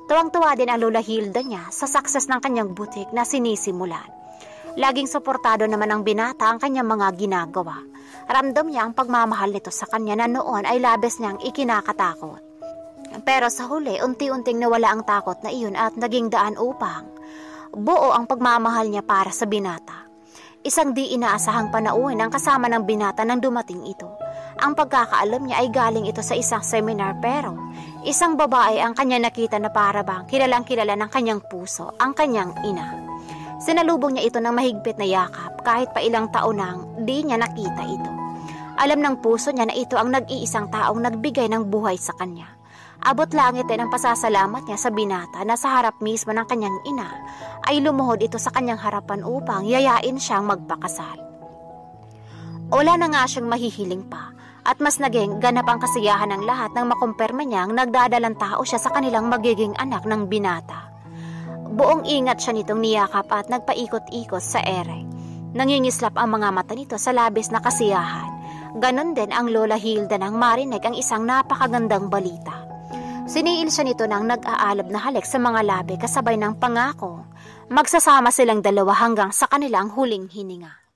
Tuwang-tuwa din ang Lola Hilda niya sa success ng kanyang butik na sinisimulan. Laging suportado naman ng binata ang kanyang mga ginagawa. Ramdam niya ang pagmamahal nito sa kanya na noon ay labis niyang ikinakatakot. Pero sa huli, unti-unting nawala ang takot na iyon at naging daan upang buo ang pagmamahal niya para sa binata. Isang di inaasahang panauhin ang kasama ng binata nang dumating ito. Ang pagkakaalam niya ay galing ito sa isang seminar pero isang babae ang kanya nakita na parabang kilalang-kilala ng kanyang puso, ang kanyang ina. Sinalubong niya ito ng mahigpit na yakap kahit pa ilang taon nang di niya nakita ito. Alam ng puso niya na ito ang nag-iisang taong nagbigay ng buhay sa kanya. Abot langit din ang pasasalamat niya sa binata na sa harap mismo ng kanyang ina ay lumuhod ito sa kanyang harapan upang yayain siyang magpakasal. Wala na nga siyang mahihiling pa at mas naging ganap ang kasiyahan ng lahat nang makumpirma niyang nagdadalang tao siya sa kanilang magiging anak ng binata. Buong ingat siya nitong niyakap at nagpaikot-ikot sa ere. Nangingislap ang mga mata nito sa labis na kasiyahan. Ganon din ang Lola Hilda nang marinig ang isang napakagandang balita. Siniil siya nito nang nag-aalab na halik sa mga labi kasabay ng pangako. Magsasama silang dalawa hanggang sa kanilang huling hininga.